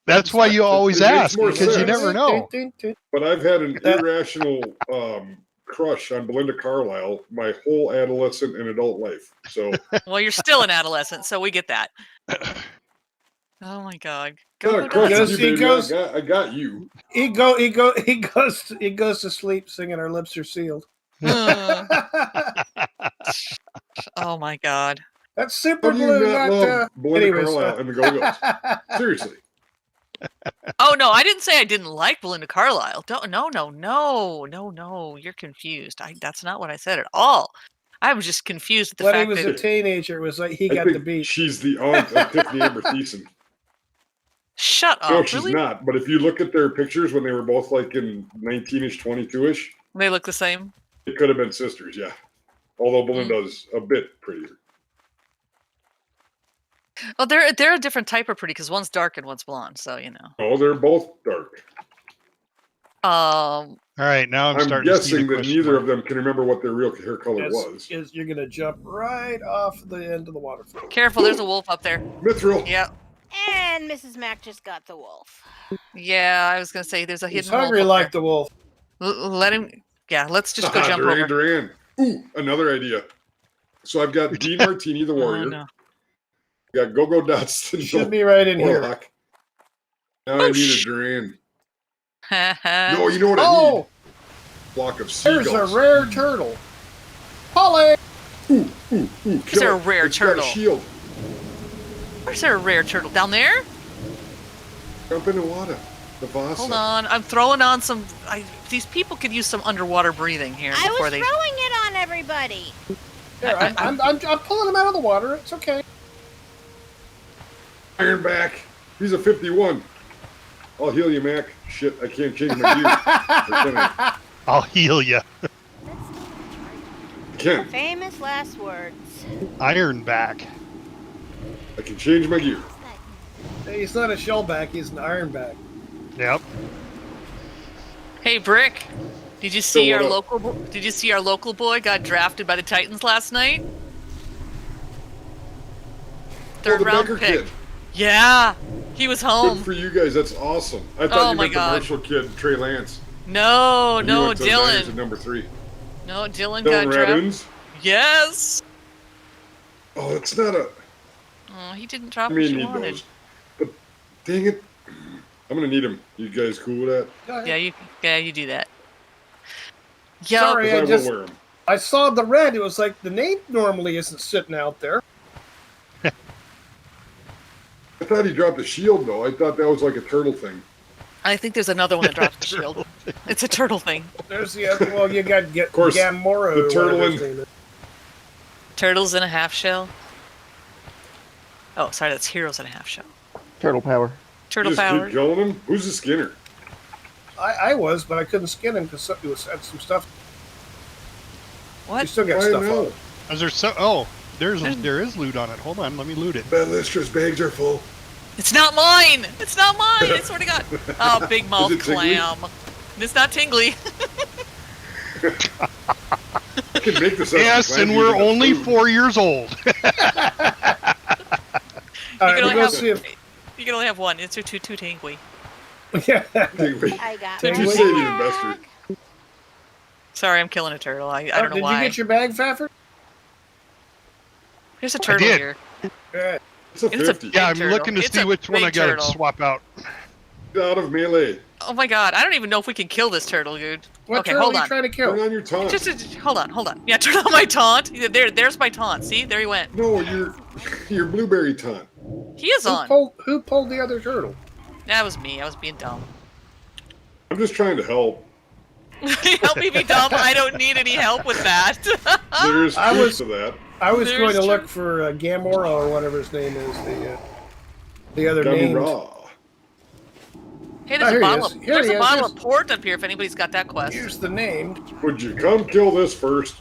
that's why you always It makes ask, more because you sense. never know. But I've had an irrational crush on Belinda Carlisle my whole adolescent and adult life. So Well, you're still an adolescent, so we get that. Oh my god. not Go-Go a crush Dots. on you, He baby. goes- I got you. He goes to sleep singing "Our Lips Are Sealed." Oh my god. That's super How do you blue, not not. love Belinda anyways, Carlisle and the Go-Go's? Seriously. Oh no, I didn't say I didn't like Belinda Carlisle. Don't, no. You're confused. That's not what I said at all. I was just confused at the When he fact was that a teenager, it was like he I got think the beat. she's the aunt of Tiffany Amber Thiessen. shut up. No, she's Really? not. But if you look at their pictures when they were both like in 19-ish, 22-ish, They look the same. it could have been sisters, yeah. Although Belinda's a bit prettier. Well, they're a different type of pretty because one's dark and one's blonde. So you know. Oh, they're both dark. All right, now I'm I'm starting to see guessing the that question neither mark. of them can remember what their real hair color was. You're gonna jump right off the end of the waterfall. careful. There's a wolf up there. Mithril. Yeah. And Mrs. Mac just got the wolf. Yeah. I was gonna say there's a He's hidden hungry wolf. like the wolf. Let him. Yeah. Let's just go jump Duran, over. Duran. Ooh, another idea. So I've got Dean Martini, the warrior. Oh, no. Got Go-Go Dots, the Should be right in here. warlock. Now I Oh, need a sh- Duran. No, you know what I Oh, need? Flock of there's seagulls. a rare turtle. Polly. Ooh, Is kill there a it. rare It's got turtle? a shield. Where's there a rare turtle down there? Jump in the water. The Vasa. Hold on. I'm throwing on some. These people could use some underwater breathing here I before was they. throwing it on everybody. Here, I'm pulling him out of the water. It's okay. Ironback. He's a 51. I'll heal you, Mac. Shit, I can't change my gear. Or can I? I'll heal you. I can. Famous last words. Iron back. I can change my gear. Hey, he's not a shellback, he's an ironback. Yep. Hey, Brick. Did you see what our up? Did you see our local boy got drafted by the Titans last night? Third the round Becker pick. kid. Yeah, he was Good home. for you guys. That's awesome. I Oh thought you my meant God. the Marshall kid, Trey Lance. No, He no, went to the Niners at Dylan. number 3. No, Dylan Dylan got drafted. Raduns. Yes. Oh, it's not a. Oh, he didn't drop I what mean, you need wanted. those. But dang it, I'm gonna need him. You guys cool with that? Go ahead. Yeah, you do that. Yo, Sorry. Because I I just- will wear them. I saw the red. It was like the name normally isn't sitting out there. I thought he dropped a shield though. I thought that was like a turtle thing. I think there's another one that dropped the shield. It's a turtle thing. There's the other. Well, you got course, Gamora. the or turtle whatever and- his name is. Turtles in a half shell. Oh, sorry, that's heroes in a half shell. Turtle power. Turtle You just keep powered. killing him. Who's the Skinner? I was, but I couldn't skin him because he was had some stuff. You What? still got I stuff know. on it. Is there so? Oh, there is loot on it. Hold on, let me loot it. Listra's bags are full. It's not mine! It's not mine! I swear to God. Oh, big mouth it tingly? clam. It's not tingly. I can make this up. Yes, I'm and glad we're you did only food. 4 years old. All right, can we'll only go have- see if. You can only have one. It's too tingly. Yeah. I got Did You my say it even bag. bester. Sorry, I'm killing a turtle. I don't know Did why. you get your bag, Pfeffer? There's a turtle did. here. Good. It's a It's a 50. big Yeah, I'm turtle. looking to It's see a which one I big gotta turtle. swap out. Out of melee. Oh my God, I don't even know if we can kill this turtle, dude. What Okay, turtle hold are you on. trying to Turn kill? on your taunt. Just hold on. Yeah, turn on my taunt. There's my taunt. See, there he went. No, your blueberry taunt. He is Who on. who pulled the other turtle? That was me. I was being dumb. I'm just trying to help. Help me be dumb. I don't need any help with that. There's I truth was- to that. I was There's going to tr- look for Gamora or whatever his name is. The other name. Gamera. Hey, Oh, there's here a he bottle. is. Of, Here there's he a is. bottle Here's- of port up here. If anybody's got that quest. Here's the name. Would you come kill this first?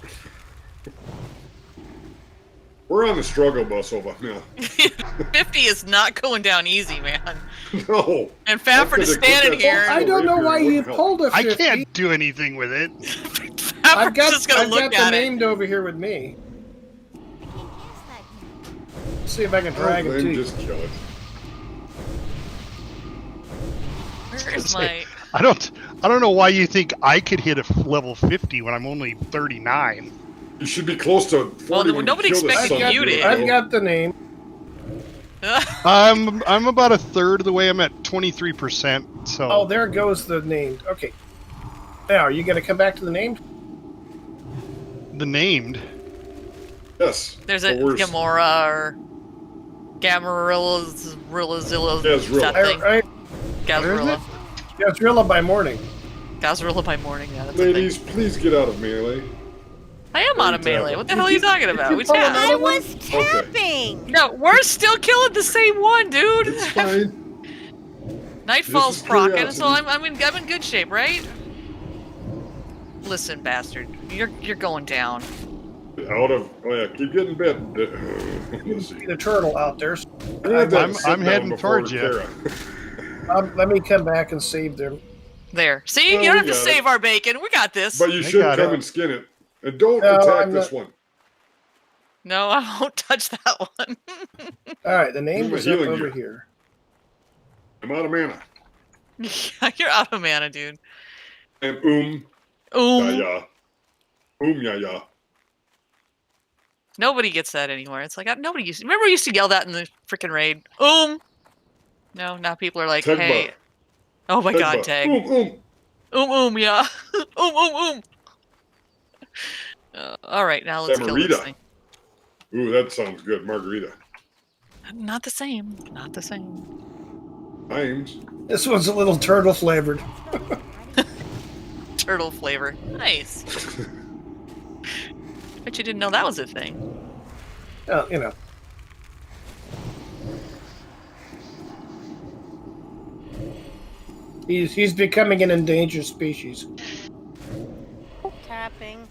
We're on the struggle bus over now. 50 is not going down easy, man. No. And Fafford is That's 'cause they put standing that here. salt I don't know why you pulled a 50. I can't do anything with it. I've Fafford's got, just gonna I've look got at the it. named over here with me. Let's see if I can drag him to Then you. just kill it. Where is my? I don't know why you think I could hit a level 50 when I'm only 39. You should be close to 40 Well, when nobody you kill this expected son of you a to. bitch. I've got the name. I'm about a third of the way. I'm at 23%. So Oh, there goes the named. Okay. Now, are you going to come back to the named? the named. Yes. There's a but we're- Gamora or Gamarillas, Rillazilla, Gazrilla. that thing. I, Gazrilla. Gazrilla by morning. Gazrilla by morning. Yeah, that's a thing. Ladies, please get out of melee. I am on a Very melee. tough. What the hell are you talking about? We pull tapped. another I one? was tapping. No, we're still killing the same one, dude. It's fine. Nightfall's This is proccing, so curiosity. I'm in good shape, right? Listen, bastard, you're going down. Out of. Oh, yeah, keep getting bit. Let's see. The turtle out there. We're gonna have to I'm sit down heading before towards you. Tara. Let me come back and save them. There. See, Oh, you don't we have to got save our bacon. We got this. But you I should got come it. and skin it. And don't No, attack I'm this not- one. No, I won't touch that one. All right, the name Where's is my up healing over gear? here. I'm out of mana. Yeah, you're out of mana, dude. And Ooh. ya. Ya ya. Nobody gets that anymore. It's like nobody used. Remember, we used to yell that in the freaking raid. No, now people are like, Tag hey. butt. Oh my god, butt. tag. Yeah. All right, now let's kill this Margarita. thing. Ooh, that sounds good. Margarita. Not the same. Not the same. Times. This one's a little turtle flavored. Turtle flavor. Nice. Bet you didn't know that was a thing. You know. He's becoming an endangered species. Tapping.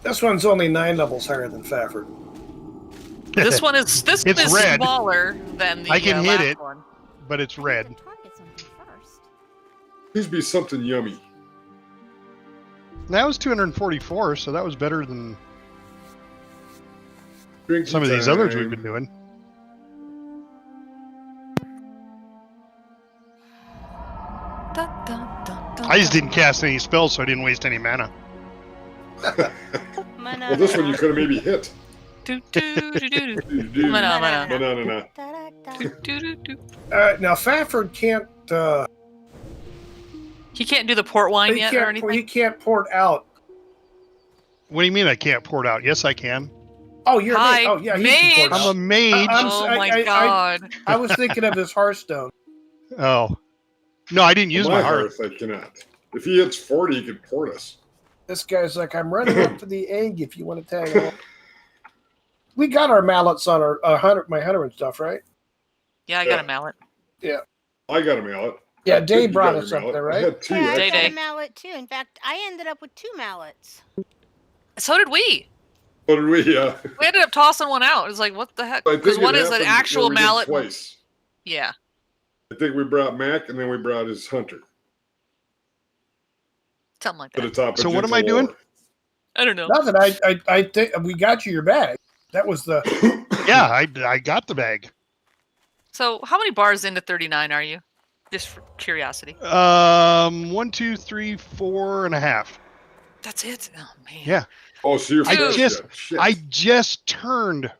This one's only 9 levels higher than Fafford. This one is It's red. smaller than the I can hit last it. one. But it's red. Please be something yummy. That was 244, so that was better than Drinking some of these others time. we've been doing. Dun, dun, dun, dun, I just dun. didn't cast any spells, so I didn't waste any mana. Well, this one you could have maybe hit. Do, do, do, do, do. Do. Mana, mana. Banana. Do, do, do, do. Now Fafford can't. He can't do the port wine He yet or can't. anything. He can't port out. What do you mean I can't port out? Yes, I can. Oh, you're Hi, a mage. Oh, yeah, he mage. can port I'm a out. mage. Oh my god! I was thinking of his Hearthstone. Oh. No, I didn't use my hearth. I cannot. If he hits 40, he can port us. This guy's like, I'm running up to the egg. If you want to tag along. We got our mallets on our my hunter and stuff, right? Yeah, I got a mallet. I got a mallet. Yeah, Day You brought got us your up mallet. there, I right? had 2. Yeah, I Day got Day. a mallet too. In fact, I ended up with 2 mallets. So did we. What did we? We ended up tossing one out. It was like, what the heck? I think Because it one is an happened actual where we did mallet. twice. Yeah. I think we brought Mac, and then we brought his hunter Something like to the that. top. Of So what am Gentle I doing? War. I don't know. Nothing. I think we got you your bag. That was the. Yeah, I got the bag. So how many bars into 39 are you? Just for curiosity. 1, 2, 3, 4 and a half. That's it? Oh, man. Yeah. Oh, so you're I fresh just- yet. Shit. I just turned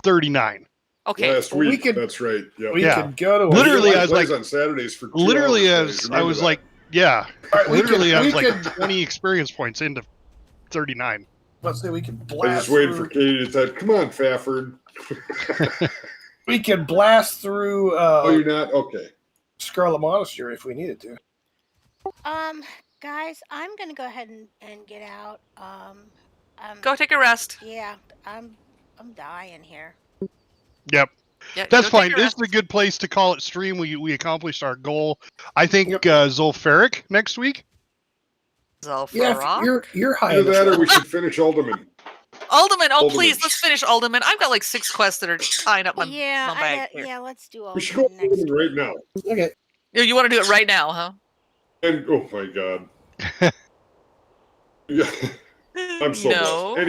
39. Okay. Last Well, we week. could- That's right. Yep. We Yeah. could go to. Literally, We I was plays like- on Saturdays for 2 Literally, hours, as guys. I was Remember that. like, yeah. All right, we Literally, could- I was we like could- 20 experience points into 39. Let's say we can I was blast. just waiting through, for Katie to type, come on, Fafford. We could blast through Oh, you're not? Okay. Scarlet Monastery if we needed to. Guys, I'm gonna go ahead and get out. Go take a rest. Yeah, I'm dying here. Yep. Yeah, That's go fine. take a This rest. is a good place to call it stream. We accomplished our goal. I think Yep. Zolfaric next week. Yeah, Zolfarok? you're high. Either enough. that or we should finish Alderman. Alderman. Oh, Alderman. please, let's finish Alderman. I've got like 6 quests that are tying up my bag. here. Yeah, let's do all We should go that next Alderman right now. Okay. You want to do it right now, huh? And, oh my God. Yeah. I'm so no. blessed.